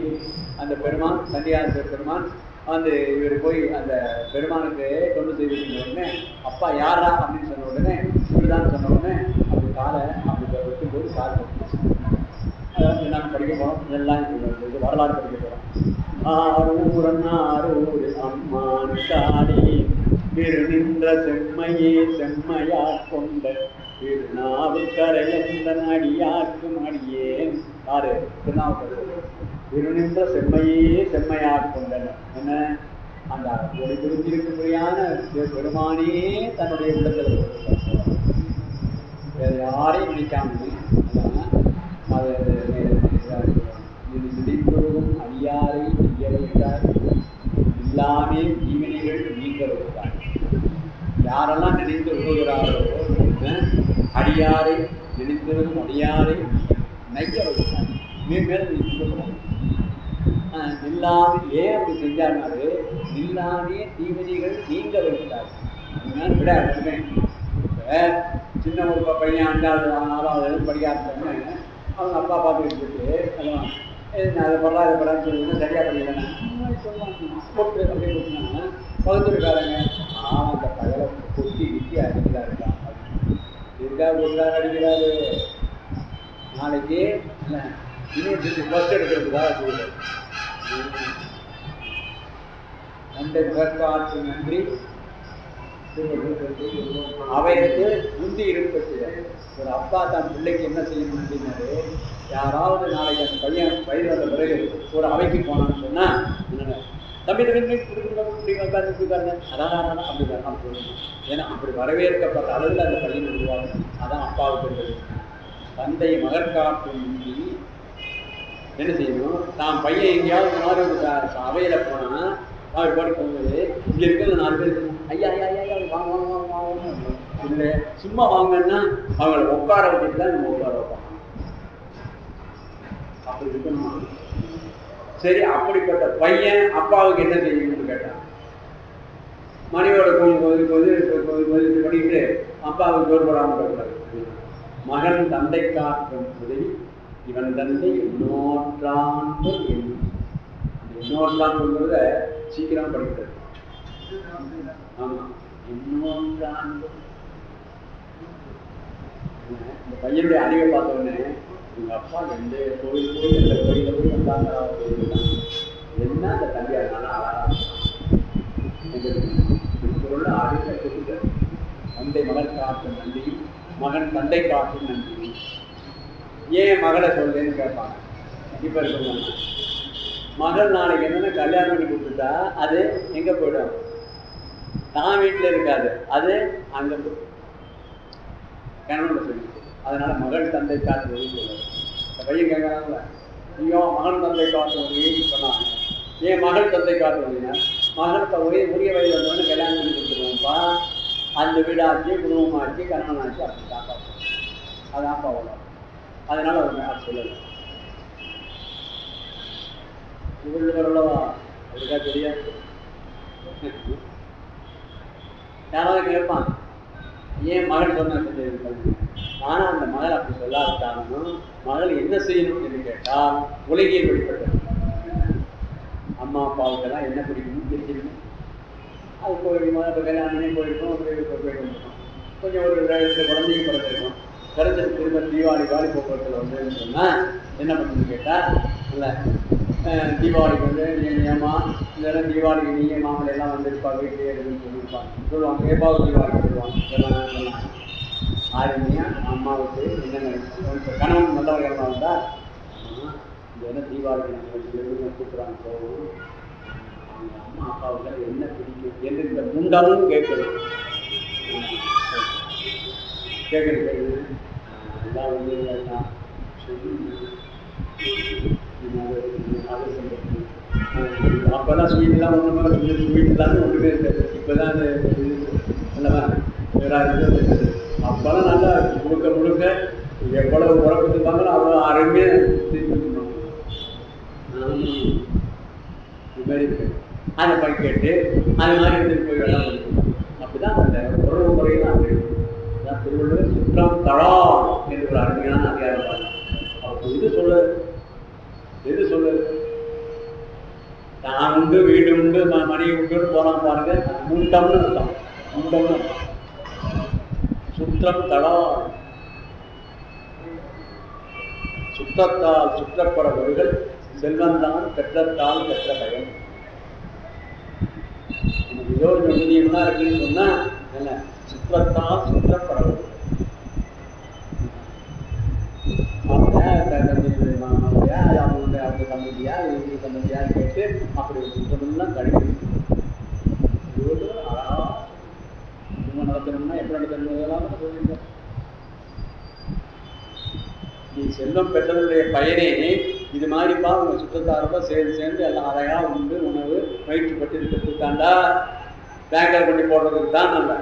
அந்த பெருமான் சண்டியார் பெருமான் வந்து இவர் போய் அந்த பெருமானுக்கு தொண்டு செய்திருந்த உடனே அப்பா யாரா அப்படின்னு சொன்ன உடனே இப்படிதான் சொன்ன உடனே அப்படி காலை அப்படி வைக்கும்போது காலை அதாவது நாங்கள் படிக்க போகிறோம். இதெல்லாம் இது வரலாறு படிக்க போகிறோம். ஆரூரன் ஆரூர் அம்மான் காடே திரு நின்ற செம்மையே செம்மையா கொண்ட திருநாவுக்கரையந்தன் அடியாக்கும் அடியேன். யாரு? திருநாவுக்கரை. திரு நின்ற செம்மையே செம்மையா கொண்டன என்ன அந்த ஒளி புரிஞ்சிருக்கும்படியான பெருமானே தன்னுடைய உள்ளத்தில் வேறு யாரையும் நினைக்காமல் அது இது நினைப்பொழுதும் அடியாரை செய்ய வைத்தார். எல்லாமே ஜீவனிகள் நீங்க வைத்தார். யாரெல்லாம் நினைத்து விடுகிறாரோ அடியாரை நினைத்தவரும் அடியாரை நைய வைத்தார். மேல இல்லாமல் ஏன் அப்படி செஞ்சாருனாரு இல்லாமே தீவினைகள் நீங்க வைத்தார். விட சின்ன ஒரு பையன் 5வது 4வது படிக்க ஆரம்பிச்சோன்னு அவங்க அப்பா பார்த்துக்கிட்டு அதை பரவாயில்ல இதை படான்னு சொல்லி சரியாக படிக்கலன்னா போட்டு அப்படியே கொடுத்தாங்கன்னா பகுத்தூருக்காரங்க அந்த பகலை கொட்டி விட்டி அடிக்கிறாருக்கா இதுக்காக கொடுக்குறாரு அடிக்கிறாரு. நாளைக்கு யூனிவர்சிட்டி ஃபஸ்ட் எடுக்கிறதுக்காக சொல்லுவார். அந்த கற்காற்று நன்றி அவைக்கு முந்தி இருப்பது. ஒரு அப்பா தான் பிள்ளைக்கு என்ன செய்யணும் அப்படின்னாரு, யாராவது நாளைக்கு அந்த பையன் வயது வந்த பிறகு ஒரு அவைக்கு போனான்னு சொன்னால் தம்பி உட்காருங்க அதான் அப்படி சொல்லணும். ஏன்னா அப்படி வரவேற்கப்பட்ட அளவில் அந்த பையன் உருவாகும். அதான் அப்பாவுக்கு இருந்தது. தந்தை மகற்காற்று முந்தி என்ன செய்யணும், தான் பையன் எங்கேயாவது மாறி அவையில் போனால் அவர் பாடி போகும்போது இங்கே இருக்கிற 4 பேர் ஐயா ஐயா ஐயா வாங்க வாங்க வாங்க வாங்க இல்லை சும்மா வாங்கன்னா அவங்கள உட்கார வச்சுட்டு தான் நம்ம உட்கார வைப்பாங்க. அப்படி இருக்கணுமா? சரி, அப்படிப்பட்ட பையன் அப்பாவுக்கு என்ன செய்யணும்னு கேட்டான். மனைவியோட கொஞ்சம் பண்ணிக்கிட்டு அப்பாவுக்கு ஜோர் போடாமல் போயிட்டாரு. மகன் தந்தை காற்றும் உதவி இவன் தந்தை இன்னொன்றான் இன்னொன்றான் சொல்றத சீக்கிரம் படிக்கிறது. ஆமா, இன்னொன்றான். இந்த பையனுடைய அறிவை பார்த்தோன்னே எங்க அப்பா எந்த கோயில் போய் எந்த கோயில போய் வந்தாங்களா என்ன அந்த கல்யாணம் அழகா பொருள் அடுத்த கொடுக்க தந்தை மகன் காட்டும் நன்றியும் மகன் தந்தை காட்டும் நன்றியும். ஏன் மகளை சொல்லுன்னு கேட்பாங்க. இப்போ சொல்லுவாங்க மகள் நாளைக்கு என்னென்ன கல்யாணம் பண்ணி கொடுத்துட்டா அது எங்கே போயிடும்? தான் வீட்டில் இருக்காது, அது அங்கே கணவன் சொல்லி. அதனால மகள் தந்தை காட்டு உதவி சொல்லுவாங்க. இந்த பையன் கேட்கறாங்கள, ஐயோ மகன் தந்தை காட்டு உதவி சொன்னாங்க. ஏன் மகள் தந்தை காட்டு உதவினா மகள் உரிய வயது வந்தவொடனே கல்யாணம் பண்ணி கொடுத்துருவோம்ப்பா, அந்த வீடாச்சு குடும்பமாச்சு கணவனாச்சு அப்படி தாப்பா, அதான்ப்பா வரும். அதனால அவங்க அது சொல்லலை. இவர்கள் வரலவா அதுக்கா தெரியாது. யாராவது கேட்பான் ஏன் மகள் சொன்ன சொல்லியிருக்காங்க. ஆனால் அந்த மகள் அப்படி சொல்லாவிட்டாலும் மகள் என்ன செய்யணும் என்று கேட்டால் உலகியல் வெளிப்பட்டது. அம்மா அப்பாவுக்கெல்லாம் என்ன பிடிக்கணும்னு தெரிஞ்சிருக்கணும். அது போயிருக்கோம், இப்போ கல்யாணமே போயிருக்கோம், போயிருக்கோம். கொஞ்சம் ஒரு 2 குழந்தையும் பிறந்திருக்கும். பிறந்தது திரும்ப தீபாவளி போக்குவரத்தில் வந்து சொன்னால் என்ன பண்ணுன்னு கேட்டால், இல்லை தீபாவளிக்கு வந்து ஏமா இந்த தீபாவளிக்கு நீங்கள் மாமலை எல்லாம் வந்துருப்பாங்க வீட்டிலே இருக்குன்னு சொல்லுவாங்க. ஏப்பாவது தீபாவளிக்கு சொல்லுவாங்க. இதெல்லாம் ஆரம்பியாக அம்மாவுக்கு என்ன இப்போ கணவன் நல்லவர்களாக வந்தால் இந்த என்ன தீபாவளிக்கு நாங்கள் கூப்பிட்றாங்க போவோம். அவங்க அம்மா அப்பாவுக்கு என்ன பிடிக்கும் என்று இந்த முண்டாவும் கேட்கணும். கேட்குறது எல்லாம் வந்து அப்போல்லாம் ஸ்வீட்லாம் ஒன்றுமே ஸ்வீட் இல்லாமல் ஒன்றுமே இருக்காது. இப்போ தான் அது இல்லைவா வேறு அப்போல்லாம் நல்லா முழுக்க எவ்வளவு உறப்பிட்டுருப்பாங்களோ அவ்வளோ அருமையாக திரும்பிட்டுருப்பாங்க. இது மாதிரி இருக்கு. அதை போய் கேட்டு அது மாதிரி எடுத்துகிட்டு போய் எல்லாம் பண்ணிக்கணும். அப்படி தான் அந்த உறவு முறையெல்லாம் அப்படி அதான் திருவள்ளுவர் சுற்றம் தழா என்று ஒரு அருமையான அதிகாரம். அப்போ எது சொல்லுது தான் உண்டு வீடு உண்டு மனைவி உண்டுன்னு போனால் பாருங்க, முண்டம்னு அர்த்தம். முண்டம்னு அர்த்தம். சுற்றம் தடா சுற்றத்தால் சுற்றப்படவர்கள் செல்வந்தான் பெற்றத்தால் பெற்ற பயன். நமக்கு ஏதோ ஒரு ஊதியம்லாம் இருக்குன்னு சொன்னா என்ன சுற்றத்தால் சுற்றப்படவர்கள் அவங்க சம்மதியா இவங்க சம்மதியா கேட்டு அப்படி சுற்றம்லாம் கழிவு. அழகா குடும்பம் நடத்தணும்னா எப்படி நடத்தணும் சொல்லியிருக்கேன். நீ செல்வம் பெற்றவருடைய பயனே இது மாதிரிப்பா உங்க சுற்றத்தாரோட சேர்ந்து எல்லாம் அழகா உண்டு உணவு வயிற்று பட்டு இருக்கிறதுக்கு தாண்டா பேங்கில் கொண்டு போடுறதுக்கு தான் நல்ல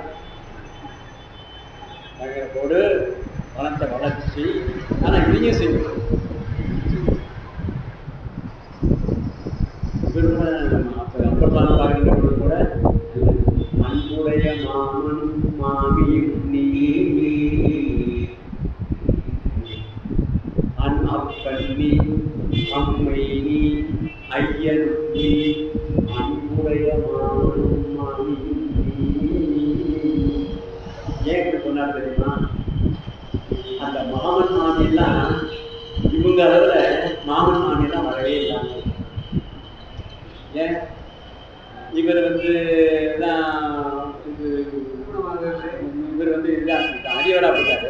பேங்கில் போடு பணத்தை வளர்ச்சி. ஆனால் இதையும் செய்யணும். அப்பதான் பார்க்கின்ற பொழுது கூட அன்புடைய மாமனும் மாமியும் நீ அப்பன் நீ அம்மை நீ ஐயன் நீ அன்புடைய மாமனும் மாமியும் ஏன் இப்படி சொன்னார் தெரியுமா? அந்த மாமன் மாமியெல்லாம் இவங்க அளவில் மாமன் மாமியெல்லாம் வரவே இல்லாங்க. ஏன் இவர் வந்து இவர் வந்து இதுதான் அடியோடா போட்டாரு.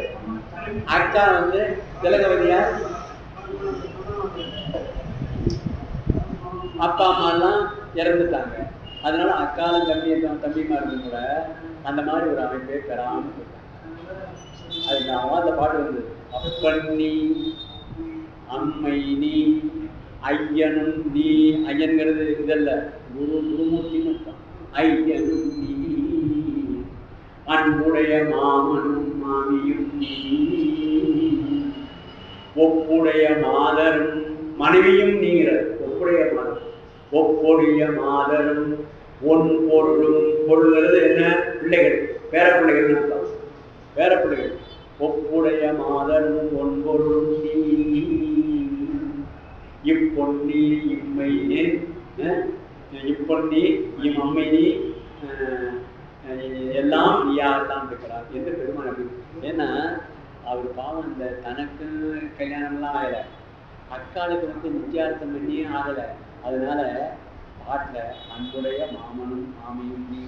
அக்கா வந்து திலகவதியா அப்பா அம்மா எல்லாம் இறந்துட்டாங்க. அதனால அக்காலும் தம்பிமாருக்கும் கூட அந்த மாதிரி ஒரு அமைப்பே பெறாமல் போட்டாங்க. அது நான் அந்த பாட்டு வந்து அப்பன் நீ அம்மை நீ ஐயனும் நீ. ஐயன்கிறது இதல்ல, குருமூர்த்தின்னு இருக்கான். ஐயனும் நீ அன்புடைய மாமனும் மாமியும் நீ ஒப்புடைய மாதரும் மனைவியும் நீங்கிறது. ஒப்புடைய மாதர் ஒப்புடைய மாதரும் ஒன் பொருளும். பொருள்கிறது என்ன? பிள்ளைகள், பேர பிள்ளைகள் அர்த்தம். பேர பிள்ளைகள். ஒப்புடைய மாதரும் ஒன் பொருளும் நீ இப்பொன்னி இம்மையே இப்பொன்னி இம் அம்மை நீ எல்லாம் நீயாகத்தான் இருக்கிறார் என்று பெருமாள் அப்படி. ஏன்னா அவர் பாவம் இந்த தனக்கு கல்யாணம்லாம் ஆகலை, அக்காளுக்கு வந்து நிச்சயார்த்தம் பண்ணியே ஆகலை. அதனால பாட்டில் அன்புடைய மாமனும் மாமியும் நீ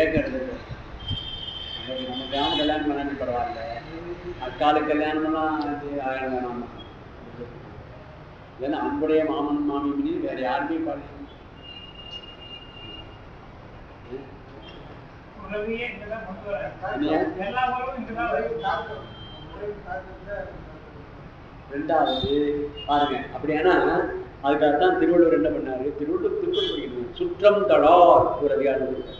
ஏற்கிறது. நம்ம கிராம கல்யாணம் பண்ணாலும் பரவாயில்ல, அக்காலுக்கு கல்யாணம்லாம் ஆயிரம் வேணாம். ஏன்னா அன்புடைய மாமனும் மாமியும் நீ வேற யாருமே பாடு. ரெண்டாவது பாருங்க, அப்படியானா அதுக்காகத்தான் திருவள்ளுவர் என்ன பண்ணாரு, திருவள்ளுவர் படிக்கணும். சுற்றம் தடார் ஒரு அதிகாரம் இருக்கு.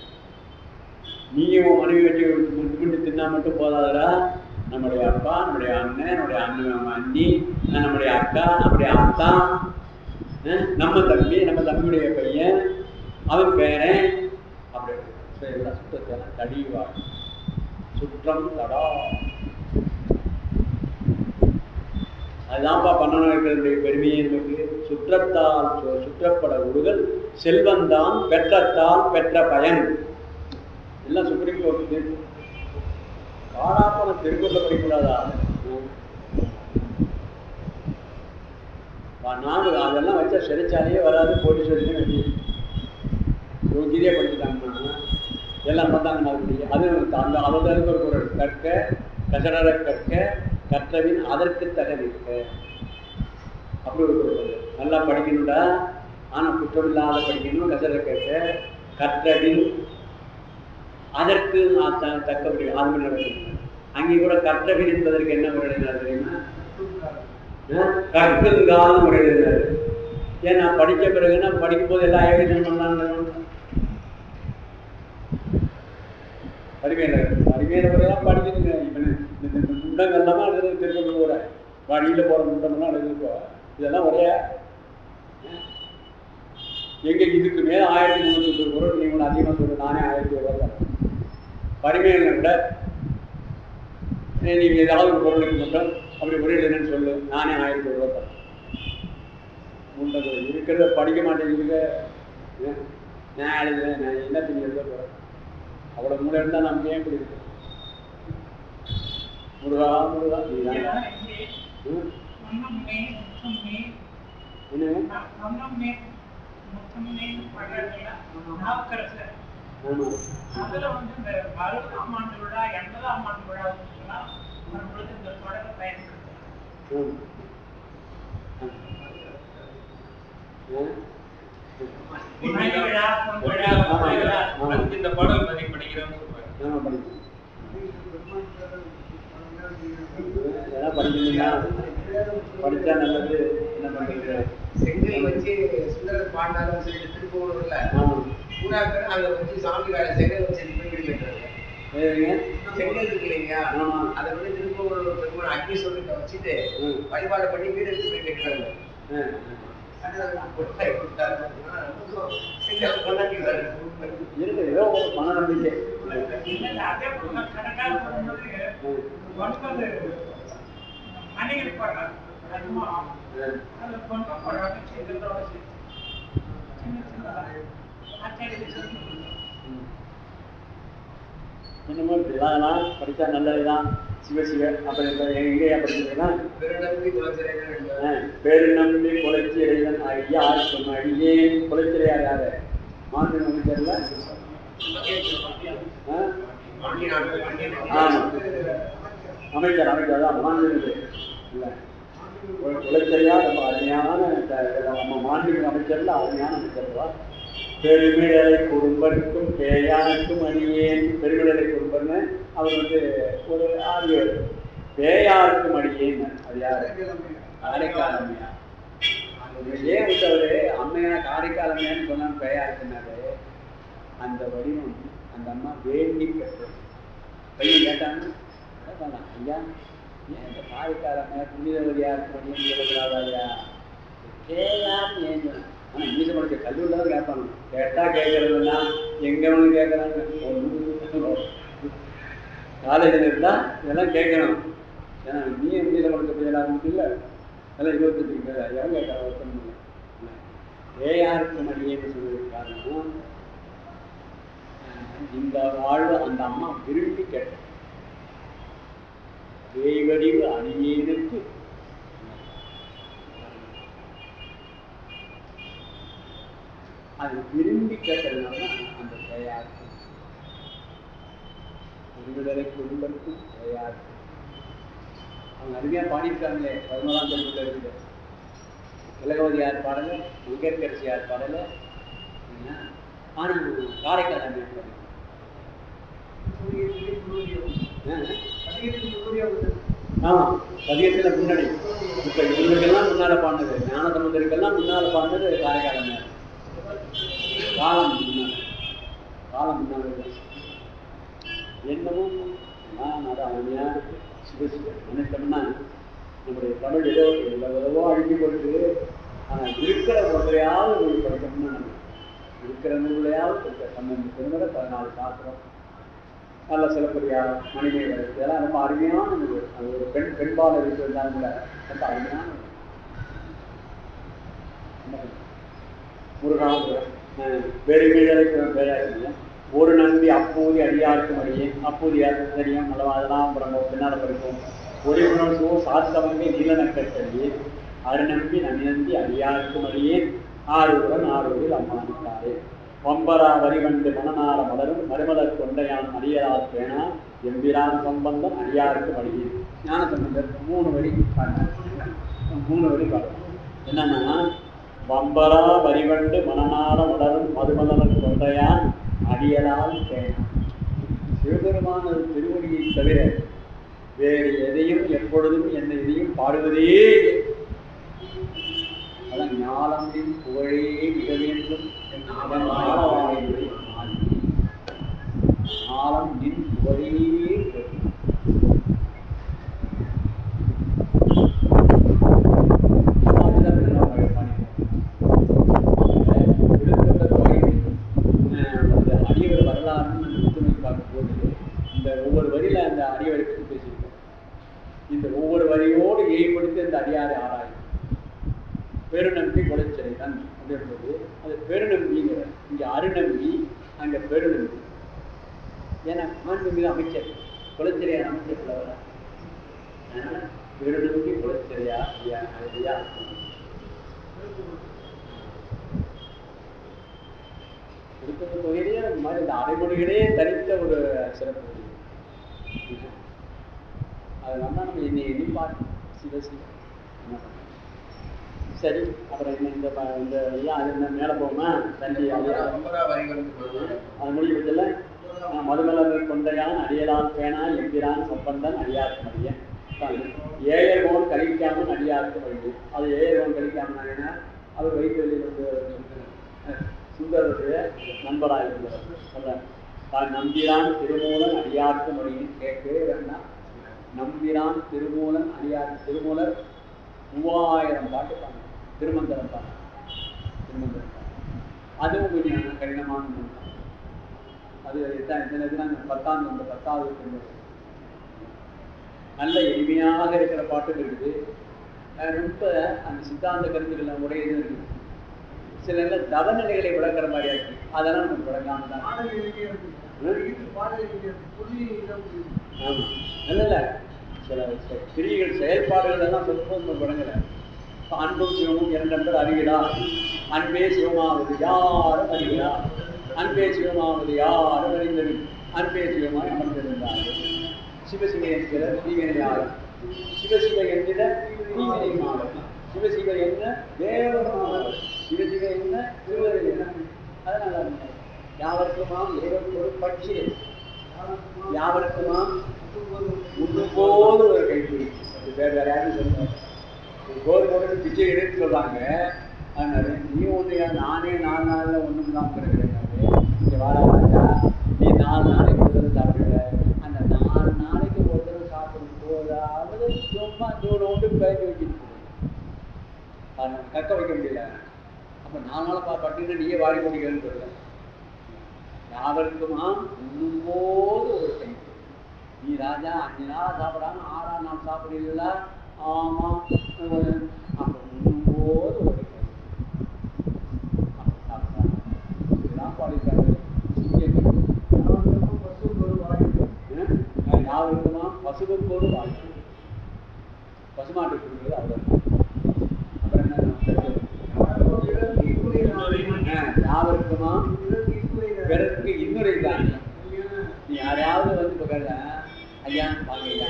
நீயும் மனைவி வச்சு முட்டு தின்னா மட்டும் போதாதா, நம்முடைய அப்பா, நம்முடைய அண்ணன், நம்முடைய அண்ணி, நம்முடைய அக்கா, நம்முடைய அத்தா, நம்ம தம்பி, நம்ம தம்பியுடைய பையன், அவன் பேரன், அப்படி எல்லாம் சுற்றத்தெல்லாம் தடிவார். சுற்றம் தடா அதுதான்ப்பா பண்ணணும் இருக்கிறதுடைய பெருமையே நமக்கு. சுற்றத்தால் சுற்றப்பட உடுதல் செல்வந்தான் பெற்றத்தால் பெற்ற பயன். எல்லாம் சுப்ரீம் கோர்ட்டு காணாப்பன திருக்குறளை படிக்கூடாதா? நாடு அதெல்லாம் வச்சா சிறைச்சாலையே வராது, போலீஸ் வரைக்கும் வச்சு யோகியதையே படிச்சுட்டாங்கன்னா எல்லாம் பண்ணாங்க. அது அந்த அவதாருக்கு ஒரு குரல், கற்க கசடர கற்க கற்றவின் அதற்கு தக நிற்க. அப்படி ஒரு குரல். நல்லா படிக்கணும்டா, ஆனால் குற்றமில்லாத படிக்கணும். கசடர கேட்க கற்றவின் அதற்கு தக்கபடி ஆழ்மை நடக்கணும். அங்கே கூட கற்றவின் என்பதற்கு என்ன முறை தெரியுமா? கற்குங்கால முறை. ஏன்னா படித்த பிறகுன்னா படிக்கும் போது எல்லாம் ஏகேஜன் பண்ணலான்னு படிமையில முறையெல்லாம் படிக்கணுங்க. இப்போ முண்டங்கள்லாம் எழுதுறது திரும்ப கூட வழியில் போகிற முண்டமெல்லாம் எழுதுப்போ இதெல்லாம் ஒரே எங்கே இதுக்கு மேலே 1300 குரல் நீ ஒன்று அதிகமாக சொல்லு. நானே 1000 தான் பரிமையில விட. நீங்கள் ஏதாவது ஒரு பொருளுக்கு மட்டும் அப்படி ஒரே என்னன்னு சொல்லு, நானே 1000 தான். முண்டது இருக்கிறத படிக்க மாட்டேங்குதுங்க. நான் எழுதுறேன், நான் என்ன பண்ணி எழுத போகிறேன்? அவ்வளோ மூளை இருந்தால் நமக்கு ஏன் இப்படி இருக்கு? முருகா முருகா நீ தான் என்ன இந்த பாடல் படிக்கிறேன் படிக்கிறீங்களா? படிச்சா நல்லது. என்ன பண்றீங்க? செங்கல் வச்சு சுந்தரர் பாண்டாலும் சரி, திருப்பூர்ல பூரா பேர் அதை வச்சு சாமி வேலை செங்கல் வச்சு செங்கல் இருக்கு இல்லைங்க, அதை வந்து திருப்பூர் பெருமாள் அக்னி சொல்லிட்டு வச்சுட்டு வழிபாடு பண்ணி வீடு எடுத்து போய் கேட்கிறாங்க. ஏதோ ஒரு மன நம்பிக்கை. என்னமோ இப்படிலாம் படித்தா நல்லதுதான். சிவசிவ அப்படி எங்கேயா படிக்கிறதுனா பேருநம்பி குலைச்சி இறைவன் ஆகிய ஆட்சி அடியே குலைச்சிறையார் யாரு? மாநில அமைச்சர்ல அமைச்சர் தான் மாநில இல்லை குலைச்சரியா ரொம்ப அருமையான நம்ம மாநில அமைச்சர்ல அருமையான அமைச்சர் தான். பெருமிழலை குறும்பருக்கும் பேயாருக்கும் அடியேன். பெருமிழலை குறும்பர்னு அவர் வந்து ஒரு ஆரியர். பேயாருக்கும் அடியேன் அது யாரு? காரைக்கால் அம்மையா. ஏன் விட்டவரு அம்மையா காரைக்கால் அம்மையான்னு சொன்னாங்க. பேயாருக்குனாரு அந்த வடிவம் அந்த அம்மா வேண்டி பெற்றது. பையன் கேட்டாங்க, ஐயா ஏன் இந்த காரைக்கால் அம்மையா புனிதவதியாருக்கு வடிவம் சொல்லக்கூடாதாயா? பேயாருன்னு ஏன் சொன்ன? ஆனால் இங்கிலீஷ் படிக்க கல்லூரில் தான் கேட்பாங்க. கேட்டால் கேட்கறதுன்னா எங்கே வேணும் கேட்குறாங்க. காலேஜில் இருந்தால் இதெல்லாம் கேட்கணும். ஏன்னா நீ இங்கிலீஷில் படிக்க போயிடலாம் இல்லை, அதெல்லாம் 25 எவன் கேட்கறாங்க? ஒருத்தன் ஏயாருக்கு மடியேன்னு சொல்வதற்கு காரணம் இந்த வாழ்வு அந்த அம்மா விரும்பி கேட்ட வேய்வடிவு அணியேனுக்கு அதை விரும்பி கேட்டதுனால அந்த தயார் விடுதலை குடும்பத்துக்கும் தயார். அவங்க அருமையாக பாடியிருக்காங்களே 11ஆம் திருக்குறள் இருக்குது. திலகவதியார் பாடலை, மங்கையர்க்கரசியார் பாடலை, ஆனால் காரைக்கால் அம்மையார் பாடல். ஆமாம், பதியத்தில் முன்னாடி. இப்போ இவங்களுக்கெல்லாம் முன்னால் பாடினது, ஞானசம்பந்தருக்கெல்லாம் முன்னால் பாடினது காரைக்கால் அம்மையார். காலம் முன்னால், காலம் முன்னால் என்னமோ அதை அருமையாக நினைச்சோம்னா நம்முடைய தமிழ் ஏதோ எவ்வளவோ அழுகி போட்டு, ஆனால் இருக்கிற ஒன்றையாவது ஒரு படிக்கணும்னா இருக்கிற நூலையாவது நம்ம திருமண 14 சாஸ்திரம், நல்ல சிலப்பதியா, மணிமேகலை, இதெல்லாம் ரொம்ப அருமையான நூல். அது ஒரு பெண்பாளர் இருக்கிறதாங்க கூட ரொம்ப அருமையான முருகாபுரம் வேறுமைகளை பேராசிரியர். ஒரு நம்பி அப்போது அடியாருக்கும் அடியேன், அப்போது யாருக்கும் தெரியும் நல்லவா, அதெல்லாம் அப்புறம் பின்னால் படிப்போம். ஒரே உணர்வோ சாத்தவங்கை நீலநக்கத்தடியே அருநம்பி நம்பி அடியாருக்கும் அடியேன், ஆறுடன் ஆறுவதில் அம்மானித்தாரே. வம்பரா வரிவண்டு மணநாள மலரும் மருமலர் கொண்டையான் அடியார் பேனா எம்பிரான் சம்பந்தம் அடியாருக்கும் அடியேன். ஞான சம்பந்தர் 3 வரி பாடணும். 3 வரி பாடணும். என்னன்னா, வம்பரா வரிவண்டு மணநாள மலரும் மருமலர் கொண்டையான் அடியலால் பேனா. சிவபெருமான திருவடியை தவிர வேறு எதையும் எப்பொழுதும் என்ன எதையும் பாடுவதே அதன் ஞானத்தின் புகழே மிக வேண்டும். ஞானம் நின் புகழே அடியவர் வரலாறுன்னு பார்க்கும்போது இந்த ஒவ்வொரு வரியில அந்த அடியவரை பற்றி பேசியிருக்கோம். இந்த ஒவ்வொரு வரியோடு ஏற்படுத்தி அந்த அடியாரை ஆராயும். பெருநம்பி கொலைச்சிறை தான் அப்படின்றது அது பெருநம்பிங்கிற. இங்கே அருநம்பி, அங்கே பெருநம்பி. ஏன்னா மாண்புமிகு அமைச்சர் கொலைச்சிறையார் அமைச்சர் பிள்ளவரா, பெருநம்பி கொலைச்சிறையா ஐயா. இருக்கிற தொகையிலேயே அந்த மாதிரி இந்த அரைமொழிகளே தனித்த ஒரு சிறப்பு. அதனால தான் நம்ம என்னை எண்ணி பார்க்கணும். சிவசிவ சரி. அப்புறம் இந்த எல்லாம் அது மேலே போகுமா தண்ணி அது முடிவுல மதுமலர் கொண்டையான் அடியலான் பேனா எம்பிரான் சம்பந்தன் அடியாருக்கு மடியன். ஏயர்கோன் கழிக்காமல் அடியாருக்கு வழி. அது ஏயர்கோன் கழிக்காமல் அவர் வைத்தொழில் வந்து சுந்தரருடைய நண்பராக இருந்தார். சொல்றார், தான் நம்பிரான் திருமூலன் அடியாருக்கு மொழியின் கேட்கவே வேண்டாம். நம்பிரான் திருமூலன் அடியார். திருமூலர் 3000 பாட்டு பாங்க, திருமந்திரம் பாங்க, திருமந்திரம் பாங்க. அதுவும் கொஞ்சம் கடினமான நூல் தான். அது நாங்கள் 10ஆம் நம்பர் 10வது திருமணம் நல்ல எளிமையாக இருக்கிற பாட்டு இருக்குது. ரொம்ப அந்த சித்தாந்த கருத்துக்களை உடையது இருக்குது. சில தவநிலைகளை விளக்குற மாதிரியா இருக்கு. அதெல்லாம் நமக்கு விளக்காம தான். நல்ல சில கிரிகள் செயல்பாடுகள் எல்லாம் சொல்லும்போது விளங்கல. அன்பும் சிவமும் 2 நம்பர் அறிவிடா. அன்பே சிவமாவது யாரும் அறிவிடா. அன்பே சிவமாவது யாரும் அறிந்தது. அன்பே சிவமாய் அமர்ந்திருந்தார்கள். சிவசிவ என்கிற தீவினையாளர், சிவசிவ என்கிற தீவினையாளர், சிவசிவ என்ன தேவனாளர், சிவசிவ என்ன திருவருள். அதனால யாவருக்குமாம் ஏவொரு பட்சி, யாவருக்குமாம் உண்ணும்போது ஒரு கைப்பிடி. வேற யாரும் சொல்லுவாங்க, கோர் போட்டு பிச்சை எடுத்து சொல்றாங்க. அதனால நீ ஒன்று நானே 4 நாளில் ஒன்றும் தான் கிடையாது. இங்கே வாராஜா நீ 4 நாளைக்கு ஒரு தடவை சாப்பிடுற. அந்த 4 நாளைக்கு ஒரு தடவை சாப்பிடும் போதாவது சும்மா தூரோண்டு பேக்கி வச்சுட்டு அதனால் கக்க வைக்க முடியல. அப்போ 4 நாளை பட்டினா நீயே வாடி முடிக்கிறேன்னு சொல்ல. யாவருக்குமா உண்ணும்போது ஒரு கை. நீ ராஜா 5 நாள் சாப்பிடாம 6ஆம் நாள் சாப்பிடல. ஆமாம், அப்போ உண்ணும்போது ஒரு கை சாப்பிட்டாங்க. இதெல்லாம் பாடிட்டாங்க. யாவருக்குமா பசுவுக்கு ஒரு வாழ்க்கை, பசுமாட்டு கொடுக்குறது அவ்வளோ. அப்புறம் என்ன யாவருக்கும் அதற்கு இன்னொரு தான். நீ யாரையாவது வந்து இப்போ கேட்டா ஐயா வாங்க ஐயா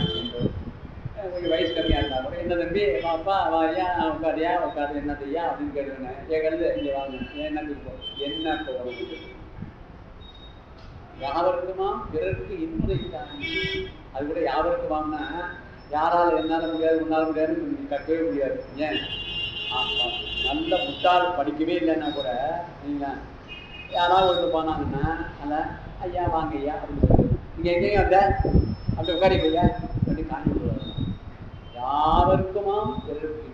கொஞ்சம் வயசு கம்மியாக இருந்தா கூட என்ன தம்பி வாப்பா வா ஐயா உட்காரியா உட்காரு என்ன ஐயா அப்படின்னு கேட்டுருங்க. கேட்கறது இங்கே வாங்க என்ன இப்போ என்ன இப்போ உடம்புக்கு யாவருக்குமா பிறருக்கு இன்னொரு தான். அது கூட யாவருக்கு வாங்கினா யாரால் என்னால் முடியாது உன்னால் முடியாதுன்னு கட்டவே முடியாது. ஏன் நல்ல முட்டாள் படிக்கவே இல்லைன்னா கூட நீங்கள் யாராவது ஒருத்தர் போனாங்கன்னா அதில் ஐயா வாங்க ஐயா அப்படின்னு சொல்லுவாங்க. நீங்கள் எங்கேயும் அந்த அப்படி உட்காரிங்க ஐயா அப்படி காண்பிட்டு யாவருக்குமா பிறருக்கு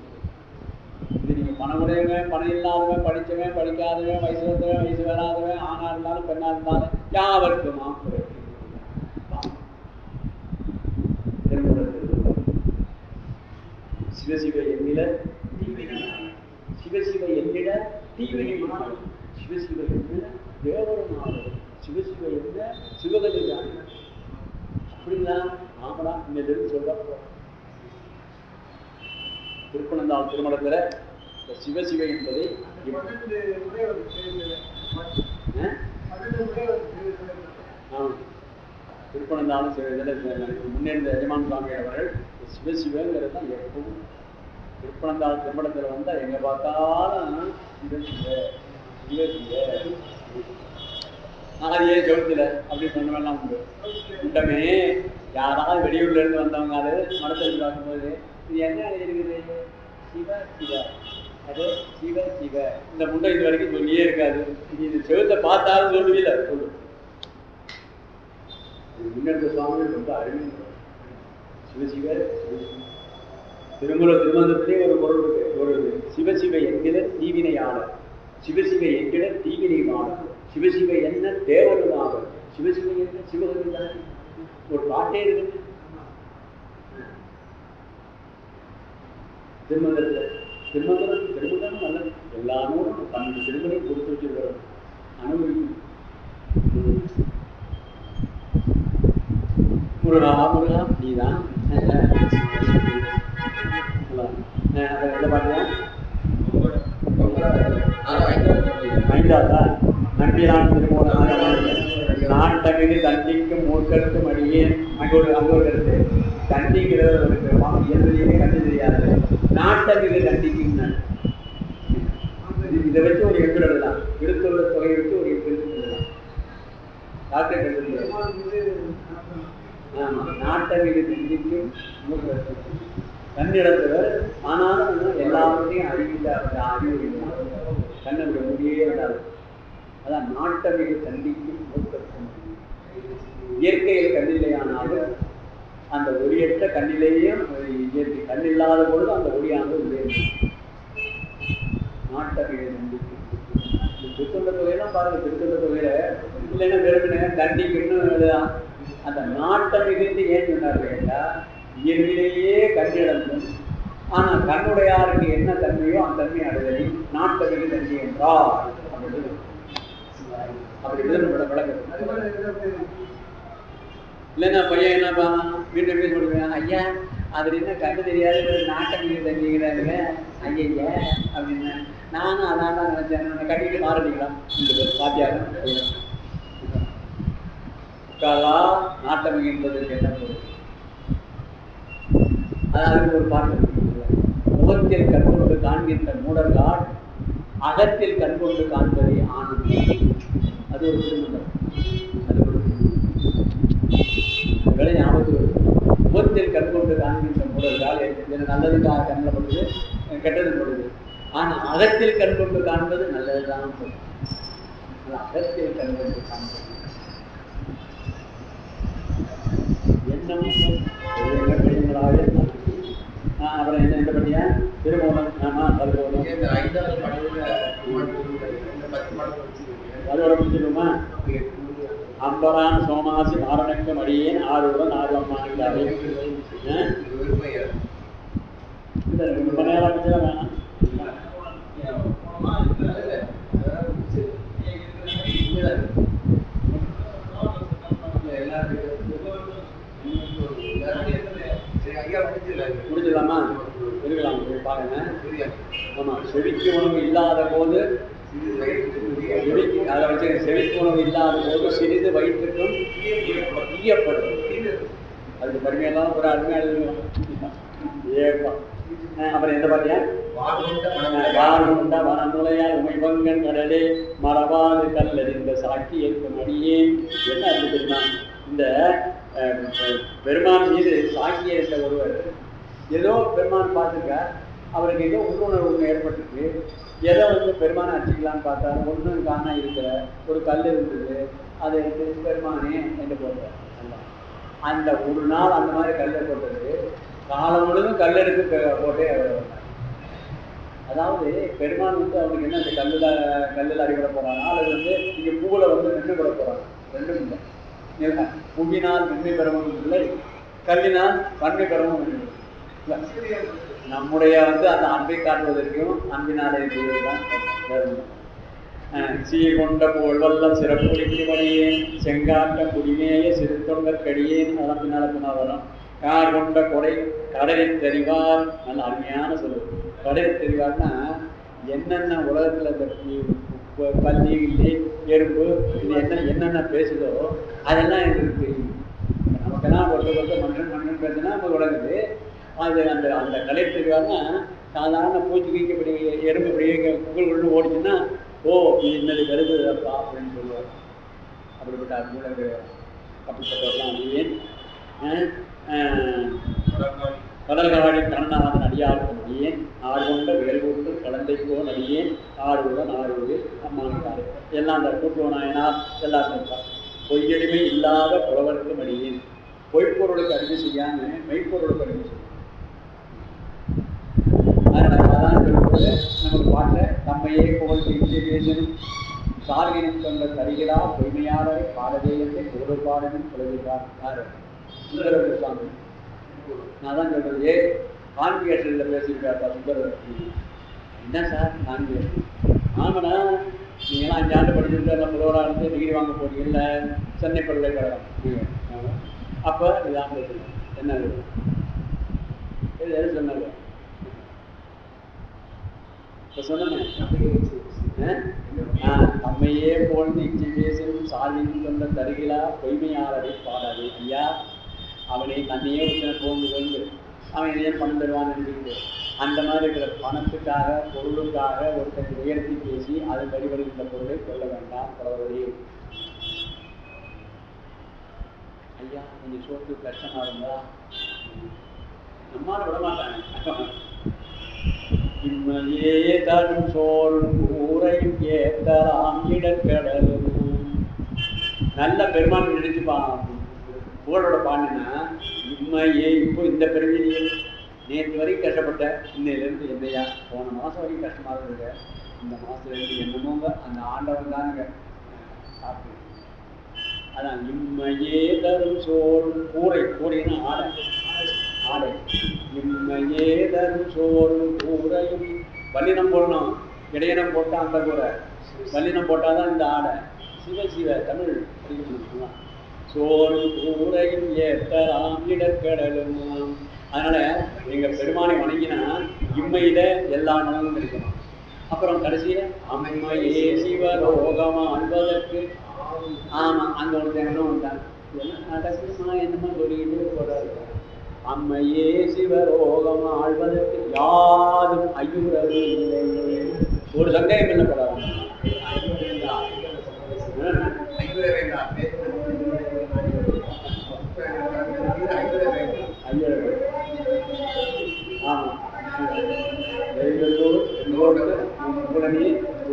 இது நீங்கள் பணம் உடையவன் பணம் இல்லாதவன் படித்தவன் படிக்காதவன் வயசு வந்தவன் வயசு வராதவன் ஆணாக இருந்தாலும் பெண்ணாக இருந்தாலும் யாவருக்குமா பிறருக்கு. சிவசிவ எண்ணில சிவசிவ எண்ணிட தீவிரமான சிவசிவ எண்ணில தேவரமான சிவசிவ எண்ண சிவகதி தான். அப்படிதான் ஆமடா இன்னிலிருந்து சொல்ல திருப்பனந்தாள் திருமணத்துல சிவசிவ என்பதை திருப்பனந்தாலும் முன்னேறிந்த எஜமான் சுவாமி அவர்கள் சிவசிவங்கிறது தான் எப்பவும் திருப்பனந்தாள் திருமணத்தில் வந்தால் எங்கே பார்த்தாலும் சிவசிவ சிவசிவ ஆதியே ஜோதில அப்படி சொன்னவெல்லாம் உண்டு. உண்டமே யாராவது வெளியூர்ல இருந்து வந்தவங்க அது மனத்தில் பார்க்கும்போது இது என்ன இருக்குது சிவ சிவ அது சிவ சிவ இந்த முண்டை இது வரைக்கும் சொல்லியே இருக்காது. இது செவத்தை பார்த்தாலும் சொல்லுவீல சொல்லு. முன்னெடுத்த சுவாமி ரொம்ப அருமையாக சிவசிவ திருமணத்திலே ஒரு பொருள் இருக்கு. ஒரு சிவசிவ என்கிற தீவினையாளர் சிவசிவ என்கிற தீவினையாளர் சிவசிவ என்ன தேவருமாக சிவசிவ என்ன சிவகதிதான் ஒரு பாட்டே இருக்கு. திருமணம் நல்ல எல்லாரும் தன்னுடைய திருமணம் கொடுத்து வச்சிருக்கிறோம் அனுபவிக்கும். முருகா முருகா நீதான் என்ன பாட்டியா ஐந்தாவதா நம்பிரான் திருமணம் நாட்டமிகு தண்டிக்கும் மூர்க்கருக்கும் அடியே அங்கே ஒரு கருத்து தண்டிங்கிறது ஒரு இயல்பிலேயே கண்டு தெரியாது. நாட்டமிகு தண்டிக்கும் இதை வச்சு ஒரு எட்டு எழுதலாம். விடுத்துள்ள தொகையை வச்சு ஒரு எட்டு எழுதலாம். டாக்டர் எழுதுறது ஆமா நாட்டமிகு தண்டிக்கும் மூர்க்கருக்கும் கண்ணிடத்தவர் ஆனாலும் எல்லாவற்றையும் அறிவு கண்ணனுடைய முடியே விடாது. அதான் நாட்டமிகு தண்டிக்கும் மூர்க்கருக்கும் இயற்கையில் கண்ணிலையானாலும் அந்த ஒளியற்ற கண்ணிலேயும் இயற்கை கண்ணில்லாத பொழுது அந்த ஒளியானது உயர்ந்து நாட்டமிகு தண்டிக்கும். திருத்தொண்ட தொகையெல்லாம் பாருங்க. திருத்தொண்ட தொகையில இல்லைன்னா வெறுமனே தண்டிக்குன்னு அந்த நாட்டமிகுந்து ஏன் சொன்னார்கள் என்றால் இயற்கையிலேயே கண்ணிழந்தும் ஆனால் கண்ணுடையாருக்கு என்ன தன்மையோ அந்த தன்மை அடைதலை நாட்டமிகு தண்டி என்றார் அப்படின்னு அப்படி விளக்கு. இல்லைன்னா பையன் என்னப்பா வீட்டு எப்படி சொல்லுவேன் ஐயா அது என்ன கண்டு தெரியாது நாட்டமிகு தண்டிங்கிறாருங்க ஐயா அப்படின்னு நானும் அதான் நினைச்சேன். கட்டிட்டு மாறடிக்கலாம் இந்த பாத்தியாக கலா நாட்டமிகு என்பதற்கு என்ன பொருள்? அதுக்கு ஒரு பாட்டு முகத்தில் கண்கொண்டு காண்கின்ற மூடர்கள் அகத்தில் கண்கொண்டு காண்பதை ஆனந்தம். அது ஒரு திருமணம். அது ஒரு வேலை ஞாபகத்தில் முகத்தில் கண்கொண்டு காண்கின்ற மூடர்கள் எனக்கு நல்லதுக்காக கண்ணில் படுது கெட்டது படுது. ஆனால் அகத்தில் கண்கொண்டு காண்பது நல்லதுதான். அகத்தில் கண்கொண்டு காண்பது என்னமும் அப்புறம் என்ன பண்ணியா திருமணம் அதோட முடிச்சிடுமா? அம்பரான் சோமாசி நாரணக்கம் அடியேன் ஆறுடன் ஆர்வமானாலே ரொம்ப நேரம் முடிச்சா வேணாம். முடிஞ்சிடலாமா? இருக்கலாம் பாருங்க. ஆமா செவிக்கு உணவு இல்லாத போது அதை வச்சு செவிப்புணர்வு இல்லாத போது சிறிது வயிற்றுக்கும் ஈயப்படும். அதுக்கு பருமையெல்லாம் ஒரு அருமையாக எழுதுவோம். ஏப்பா அப்புறம் எந்த பாத்தியா வானுண்ட வனமுலையால் உமைபங்கன் கடலே மரபாது கல்லறிந்த சாக்கி ஏற்கும் அடியே. என்ன இருக்குதுன்னா இந்த பெருமான் மீது சாக்கி இருந்த ஒருவர் ஏதோ பெருமான் பார்த்துக்க அவருக்கு ஏதோ உள்ளுணர்வு ஒன்று ஏற்பட்டுருக்கு. எதை பெருமானை அடிச்சிக்கலான்னு பார்த்தா ஒன்றும் காணா இருக்கிற ஒரு கல் இருந்தது. அதை எடுத்து பெருமானே என்று போட்டார். அந்த ஒரு நாள் அந்த மாதிரி கல்லை போட்டது காலம் முழுதும் கல் எடுத்து போட்டே அவர் வந்தார். அதாவது பெருமான் அவனுக்கு என்ன இந்த கல்லில் அறிவிட போறாங்க, அல்லது இங்கே பூவில் நின்று விட போறாங்க. ரெண்டும் இல்லை. புவினால் மென்மை பெறவும் இல்லை, கல்லினால் வன்மை பெறவும் இல்லை. நம்முடைய அந்த அன்பை காட்டுவதற்கும் அன்பினாலே செய்வதுதான் சீர்கொண்ட புகழ்வல்ல சிறப்புலிக்கு வழியேன் செங்காட்ட குடிமேய சிறு தொண்டற்கடியேன் அதன் பின்னால வரும். யார் கொண்ட கொடை கடலை தெரிவார். நல்ல அருமையான சொல்லு. கடலை தெரிவார்னா என்னென்ன உலகத்தில் இந்த பள்ளி இல்லை எறும்பு இது என்னென்ன பேசுதோ அதெல்லாம் எங்களுக்கு தெரியும். நமக்கெல்லாம் ஒருத்தர் மன்னன் பேசுனா நமக்கு உலகுது. அது அந்த கலை தெரிவார்னா சாதாரண பூச்சி கீக்கப்படி எறும்பு இப்படி குகல் கொண்டு ஓடிச்சுன்னா ஓ இது என்னது கருதுப்பா அப்படின்னு சொல்லுவார். அப்படிப்பட்ட அற்புதங்க அப்படிப்பட்டவர்களாம் அடியேன். கடல்காடி கண்ணநாதன் அடியாருக்கும் அடியேன். ஆடுகொண்ட வேல்கூட்டு கலந்தைக்கோன் அடியேன். ஆடுவதன் ஆடுவது அம்மானாரு எல்லாம் அந்த கூட்டுவனாயனார் எல்லாருக்கும் இருப்பார். பொய்யடிமை இல்லாத புலவருக்கும் அடியேன். பொய்ப்பொருளுக்கு அடிமை செய்யாம மெய்ப்பொருளுக்கு அடிமை செய்யும். அதனாலதான் சொல்லும்போது நமக்கு பாட்ட தம்மையே புகழ் இந்திய பேசணும் சார்கினும் கொண்ட தருகிறா பொய்மையாளரை பாடதேயத்தை ஒரு பாடனும் குறைவிட்டார். யாரு? சுந்தரவர் சாமி. நான் தான் சொல்றது கான்விகேஷனில் பேசியிருக்காருப்பா சுந்தரவர். என்ன சார் கான்விகேஷன்? ஆமாண்ணா நீங்களாம் 5 ஆண்டு படிச்சுட்டு எல்லாம் முதல்வராக இருந்து டிகிரி வாங்க போறீங்கல்ல சென்னை பல்கலைக்கழகம். அப்போ இதான் பேசுங்க. என்ன எது சொன்னாங்க? இப்போ சொன்னேன் நம்மையே போல் இஞ்சி பேசும் சாதியும் கொண்ட தருகிலா பொய்மையாளரை பாடாது. ஐயா அவனை தன்னையே ஒருத்தனை போந்து கொண்டு அவன் இதையே பணம் தருவான்னு நினைக்கிட்டு அந்த மாதிரி இருக்கிற பணத்துக்காக பொருளுக்காக ஒருத்தனை உயர்த்தி பேசி அது வழிபடுகின்ற பொருளை கொள்ள வேண்டாம். பரவலி ஐயா கொஞ்சம் சோத்து கஷ்டமா இருந்தா நம்மால விட மாட்டாங்க. இம்மையே தரும் சோல் ஊரையும் ஏத்தலாம் இடக்கடலும். நல்ல பெருமான் நினைச்சுப்பான் புகழோட பாண்டினா இம்மையே இப்போ இந்த பெருமையிலேயே நேற்று வரைக்கும் கஷ்டப்பட்ட இன்னையிலேருந்து என்னையா போன மாதம் வரைக்கும் கஷ்டமாக இருந்தது. இந்த மாதத்துலேருந்து என்னமோங்க அந்த ஆண்டவன் தானுங்க சாப்பிட்டு. அதான் இம்மையே தரும் சோல் கூரை. கூரைன்னா ஆடை. ஆடை இம்மையே தரும் சோல் கூரையும். வல்லினம் போடணும். இடையினம் போட்டால் அந்த கூரை. வல்லினம் போட்டால் தான் இந்த ஆடை. சிவ சிவ தமிழ் படிக்கணும். சோறு கூரையும் ஏத்தலாம் இடக்கடலும். அதனால எங்க பெருமானை வணங்கினா இம்மையில எல்லா நலனும் இருக்கணும். அப்புறம் கடைசியில அம்மையே சிவலோகமா அன்பதற்கு. ஆமா அங்க ஒரு தேவனும் வந்தாங்க. என்ன நடக்குமா என்னமா சொல்லிட்டு போறாரு. அம்மையே சிவலோகமா ஆழ்வதற்கு யாரும் ஐயுறவு இல்லை. ஒரு சந்தேகம் இல்லை போறாங்க. ஆமா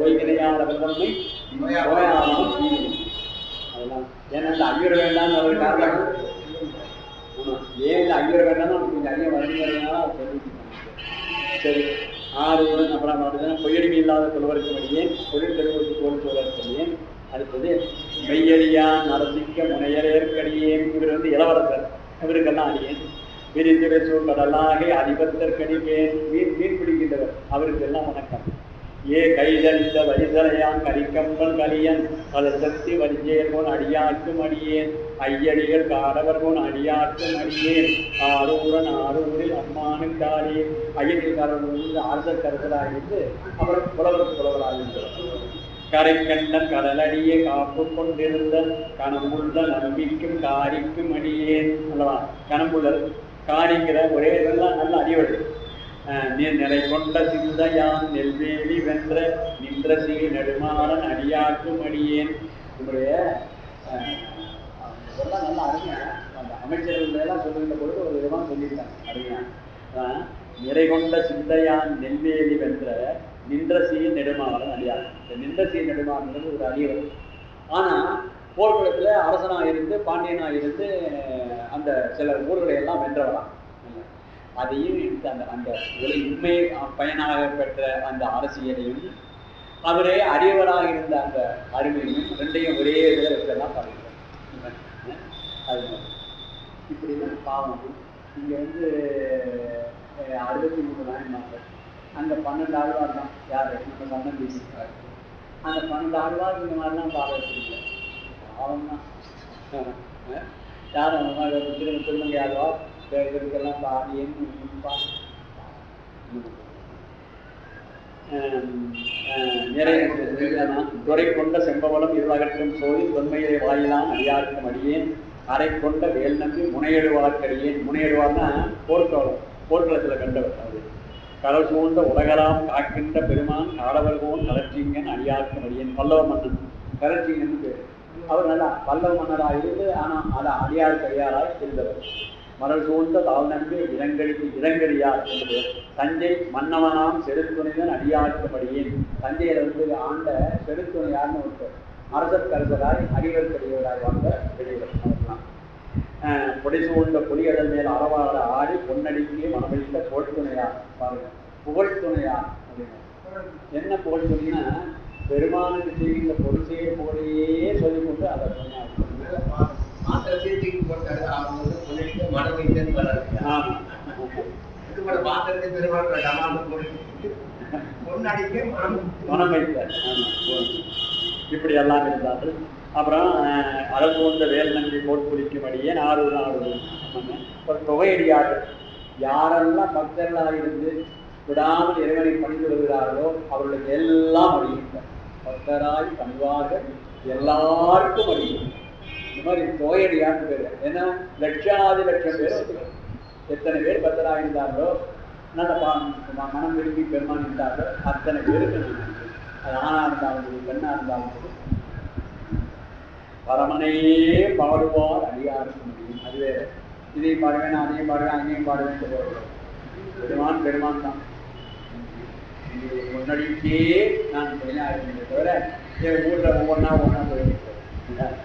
ஓய்வினையாளர்தன்மை அதெல்லாம் ஏன்னா இந்த ஐயர வேண்டாம்னு ஒரு காரணம். ஆமா ஏன் இந்த ஐயர வேண்டாம்னு கொஞ்சம் ஐயா வரணுங்கிறதுனால அதை தெரிவிச்சுட்டாங்க. சரி ஆறுடன் அப்புறம் பார்த்தீங்கன்னா பொய்யடிமை இல்லாத புலவருக்கு வழியேன் தொழில் தெருவுக்கு கோல் சொல்வதற்கடியேன். அடுத்தது மெய்யடியான் நரசிக்க முனையரேற்கடியேன். இவர் இளவரசர். இவருக்கெல்லாம் அடியேன். விரிந்துரை சூழ்கடலாக அதிபத்தற்கடியேன். மீன் பிடிக்கின்றவர் அவருக்கெல்லாம் வணக்கம். ஏ கைதளித்த வரிசலையான் கரிக்கம்பல் கலியன் கலசக்தி வரிஜேர்கோன் அடியாற்றும் அடியேன். ஐயடிகள் காடவர்கோன் அடியாற்றும் அடியேன். ஆரூரன் ஆரூரில் அம்மானுக்காரே. ஐயடிகாரர்கள் அரசர் கருத்தராக இருந்து அப்புறம் புலவருக்கு புலவராக இருந்தார். கரை கண்டன் கடலடிய காப்பு கொண்டிருந்த கணம்புள்ள நம்பிக்கும் காரிக்கும் அடியேன் அல்லவா. கணம்புள்ளல் காரிங்கிற ஒரே இதெல்லாம் நல்ல அடிவடு. நீர் நிலை கொண்ட சிந்தையான் நெல்வேலி வென்ற நின்ற சிறு நெடுமாறன் அடியாக்கும் அடியேன். உங்களுடைய இதெல்லாம் நல்ல அருமையா அந்த அமைச்சர்கள் எல்லாம் சொல்லுகின்ற பொழுது ஒரு விதமாக சொல்லியிருக்காங்க. அருமையா நிறை கொண்ட சிந்தையான் நெல்வேலி வென்ற நின்ற சீர் நெடுமாறன் அடியார். இந்த நின்ற சீர் நெடுமாறன்றது ஒரு அடியவர். ஆனால் போர்க்களத்தில் அரசனாக இருந்து பாண்டியனாக இருந்து அந்த சில ஊர்களை எல்லாம் வென்றவரான். அதையும் அந்த அந்த உண்மை பயனாக பெற்ற அந்த அரசியலையும் அவரே அடியவராக இருந்த அந்த அருமையும் ரெண்டையும் ஒரே இதில் வச்செல்லாம் பாருங்க. அது இப்படிதான் பாவம். இங்கே 63 நாயன்மார்கள், அந்த 12 ஆழ்வார் தான் யார் நம்ம சந்தம் பேசிக்கிறார். அந்த 12 ஆழ்வார் இந்த மாதிரிலாம் பாடுறதுல பாவம் தான். யார் அந்த மாதிரி திருமங்கை ஆழ்வார் இதற்கெல்லாம் பாடியேன்னு துறை கொண்ட செம்பவளம் இருவகற்றும் சோதி தொன்மையை வாயிலாம் அடியாருக்கும் அடியேன் அரை கொண்ட வேல் நம்பி முனையெழுவார்க்கடியேன். முனையெழுவார்னா போர்க்களத்தில் கண்டவர். அது கடல் சூழ்ந்த உலகலாம் காக்கின்ற பெருமான் காடவர்கோன் கலர்ச்சிங்கன் அடியாருக்கும் அடியேன். பல்லவ மன்னன் கலர்ச்சிங்கன்னு பேர். அவர் நல்லா பல்லவ மன்னராக இருந்து ஆனால் அதை அடியாருக்கு அடியாராய் இருந்தவர். மரல் சூழ்ந்த தாழ் நம்பி இளங்கடியார் என்று தஞ்சை மன்னவனாம் செருத்துணைதான் அடியார்க்கப்படியேன். தஞ்சையில் ஆண்ட செருத்துணையார்னு ஒருத்தர் அரசற்கரசராய் அடிவர்க்கடியவராய் வாழ்ந்த பெரியவர். பொடி சூழ்ந்த புலிகடல் மேல் அறவாட ஆடி பொன்னடிக்கே மனமளித்த புகழ்த்துணையார். பாருங்க, புகழ்த்துணையார் அப்படின்னு என்ன புகழ்த்துணைன்னா பெருமானுக்கு செய்கின்ற பொருளையே போலையே சொல்லிக்கொண்டு அதை சொன்னார். இப்படி எல்லாம் இருந்தார்கள். அப்புறம் அழகு கொண்ட வேல் நம்பி போட்புலிக்கும் அடியே ஆரூர் ஒரு தொகையடியார்கள் யாரெல்லாம் பக்தர்களாக இருந்து விடாமல் இறைவனை பணிந்து வருகிறார்களோ அவர்களுக்கு எல்லாம் அடியிருந்தார். பக்தராய் பணிவார்கள் எல்லாருக்கும் அடியிருந்தார். இந்த மாதிரி தொகையடியான்னு பேர். ஏன்னா லட்சாதி லட்சம் பேர் எத்தனை பேர் பக்தராக இருந்தார்களோ நல்ல மனம் விரும்பி பெருமான் இருந்தார்களோ அத்தனை பேருக்கு அது ஆணாக இருந்தாலும் சரி பெண்ணாக இருந்தாலும் சரி பரமனையே பாடுவார் அடியாருக்கு முடியும். அது வேறு. இதையும் பாடுவேன் அதையும் பாடுவேன் அங்கேயும் பாடுவேன் பெருமான் பெருமான் தான். முன்னாடிக்கே நான் பெண்ணாக தவிர என் ஊரில் ஒவ்வொன்றா போயிருக்கேன்.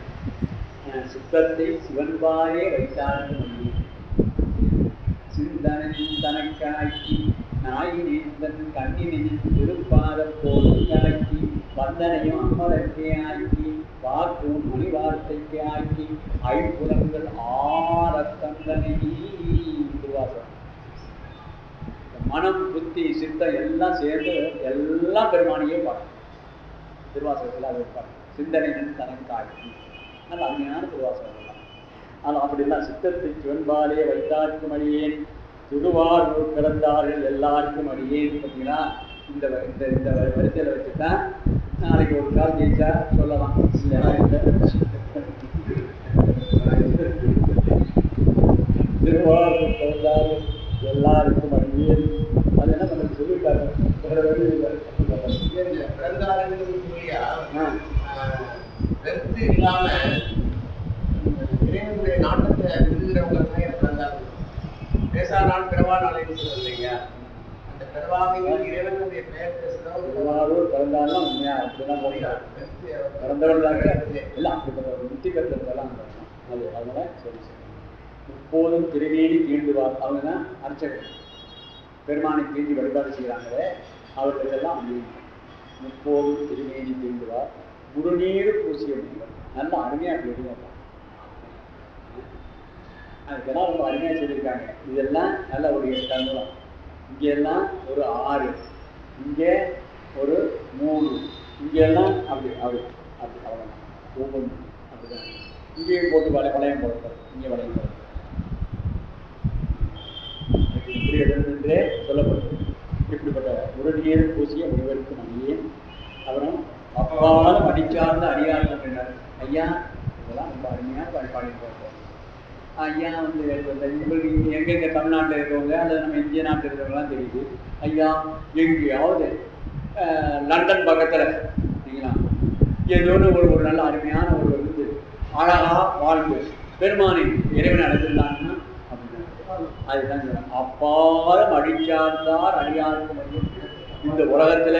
சித்தத்தை சிவன்பாயே வைத்தார்க்கு முடியும். சிந்தனின் தனக்காக்கி நாயினேந்தன் கண்ணினின் திருப்பாத போக்கி வந்தனையும் அம்மலக்கே ஆக்கி வாக்கும் மணி வார்த்தைக்கு ஆக்கி ஐம்புலங்கள் ஆரத்தந்தனை திருவாசகம். மனம் புத்தி சித்தம் எல்லாம் சேர்ந்து எல்லாம் பெருமானையே பார்க்கணும். திருவாசகத்தில் அதை பார்க்கணும். சிந்தனையின் தனக்காக்கி நல்ல அருமையான திருவாசகம். ஆனால் அப்படிலாம் சித்தத்தை சிவன்பாலே வைத்தார்க்கும் அடியேன் திருவாரூர் பிறந்தார்கள் எல்லாருக்கும் அடியேன். பார்த்தீங்கன்னா இந்த வரிசையில் வச்சுதான் நாளைக்கு ஒரு கால் ஜெயிச்சா சொல்லலாம். திருவாரூர் பிறந்தார்கள் எல்லாருக்கும் அடியேன். அது என்ன பண்ண சொல்லியிருக்காங்க. வேற வழி இல்லை. கருத்து இல்லாம இறைவனுடைய நாட்டத்தை விருதுகிறவங்க தான் எனக்கு பிறந்தார்கள். பேசானால் பிறவானாலைன்னு சொல்லுங்க. அந்த பிறவாமையில் இறைவனுடைய பெயர் பேசுகிறவங்க பிறந்தாலும் உண்மையா அப்படிதான் போகிறார். பிறந்தவர்களாக இல்லை அப்படிப்பட்ட ஒரு முத்தி கருத்தெல்லாம் அது அதனால சரி சரி. இப்போதும் திருவேணி தீண்டுவார். அவங்க தான் அர்ச்சகர். பெருமானை தீண்டி வழிபாடு செய்கிறாங்களே அவர்களுக்கெல்லாம் அமையும். முப்போதும் திருவேணி தீண்டுவார் முழுநீர் பூசிய முடியும். நல்ல அருமையாக அப்படி எடுங்க. அதுக்கெல்லாம் ரொம்ப அருமையாக சொல்லியிருக்காங்க. இதெல்லாம் நல்ல ஒரு 8 அங்குலம். இங்கெல்லாம் ஒரு 6, இங்கே ஒரு 3, இங்கெல்லாம் அப்படி அப்படி அப்படி அவ்வளோதான். ஒவ்வொன்று அப்படிதான். இங்கேயும் போட்டு வளையம் போடுறது, இங்கே வளையம் போடுறது. இப்படி எழுதுன்றே சொல்லப்படுது. இப்படிப்பட்ட முருகீர் பூசிய முனிவருக்கு மணியேன். அப்புறம் அப்பாலும் அடிச்சார்ந்த அடியார் அப்படின்னாரு. ஐயா இதெல்லாம் ரொம்ப அருமையாக பாடிட்டு ஐயா வந்து உங்களுக்கு எங்கெங்க தமிழ்நாட்டில் இருக்கிறவங்க அல்லது நம்ம இந்திய நாட்டில் இருக்கிறவங்களாம் தெரியுது. ஐயா எங்கேயாவது லண்டன் பக்கத்தில் சரிங்களா ஏதோ ஒரு நல்ல அருமையான ஒரு இது அழகா வாழ்வு பெருமானின் இறைவனை அடைஞ்சிருந்தாங்கன்னா அப்படின்னு அதுதான் சொல்றேன். அப்பாலும் அடிச்சார்ந்தார் அடியாருக்கு மையம். இந்த உலகத்துல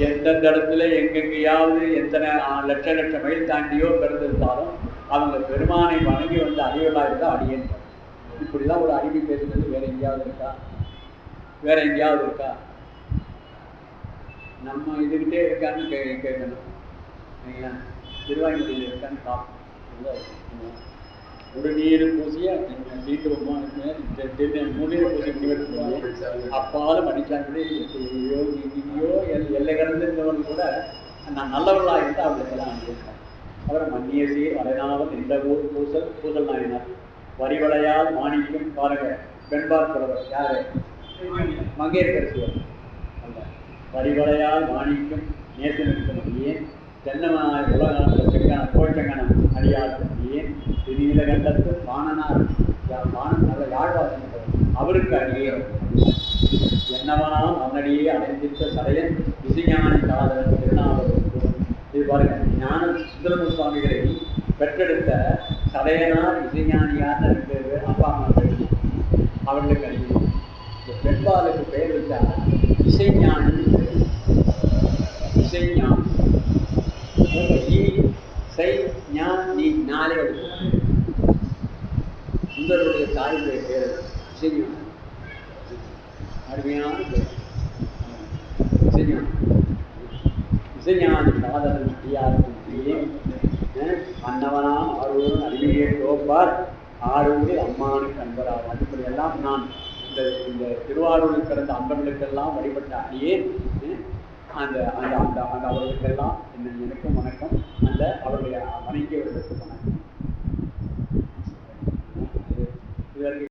எந்தெந்த இடத்துல எங்கெங்கேயாவது எத்தனை லட்ச மைல் தாண்டியோ பிறந்திருந்தாலும் அவங்க பெருமானை வணங்கி வந்து அறிவுகளா இருந்தால் அடியேன். இப்படிதான் ஒரு அறிவு பேசுறது வேற எங்கேயாவது இருக்கா? வேற எங்கேயாவது இருக்கா? நம்ம இதுகிட்டே இருக்கான்னு கேட்கணும். சரிங்களா? திருவாயூரில் இருக்கான்னு பார்க்கணும். ஒரு நீர் பூசிய முன்னீர் பூசி முடிவெடுத்து அப்பாலும் அடிச்சாங்களே எங்கேயோ எல்லை கடந்து இருந்தவங்க கூட நான் நல்லவர்களாக இருந்தால் அவங்களுக்கெல்லாம் அனுப்பியிருக்கேன். அப்புறம் மன்னியசி வளைநாவல் இந்த ஊர் பூசல் நாயினார் வரிவளையால் மாணிக்கம் பாருங்க பெண்பார் புலவர் யாரு? மங்கையர்கரசிவர் அல்ல. வரிவளையால் மாணிக்கம் நேசன் ஏன் தென்னமாய் உலகான செங்கான கோச்சங்கனம் அடியார் ஏன் திருநீலகண்டத்து பாணனார் பாணன் நல்ல யாழ்வாசி அவருக்கு அடியே என்னவனாம் அவனடியே அடைந்திருந்த சடையன் இசைஞானி காதலன் திருநாவலூர். இது பாருங்க, ஞான சுந்தரமூர் சுவாமிகளை பெற்றெடுத்த சடையனார் இசைஞானியார் ரெண்டு அப்பா அம்மா பேர் அவர்களுக்கு அடியே. இந்த பெண்பாலுக்கு பெயர் வச்சா இசைஞானி. இசைஞானி நீ நாளே சுந்தருடைய தாயுடைய பேர் இசைஞானி. அருமையான பேர் இசைஞானி. இசைஞானி காதலன் அடியாருக்கும் அன்னவனாம் ஆரூரன் அறிவியே தோப்பார் ஆரூரில் அம்மானுக்கு அன்பராவான். இப்படியெல்லாம் நான் இந்த திருவாரூரில் பிறந்த அன்பர்களுக்கெல்லாம் வழிபட்ட அடியேன். அந்த அந்த அந்த அந்த அவர்களுக்கெல்லாம் எனக்கும் வணக்கம். அந்த அவருடைய வணங்கியவர்களுக்கு வணக்கம். இதற்கு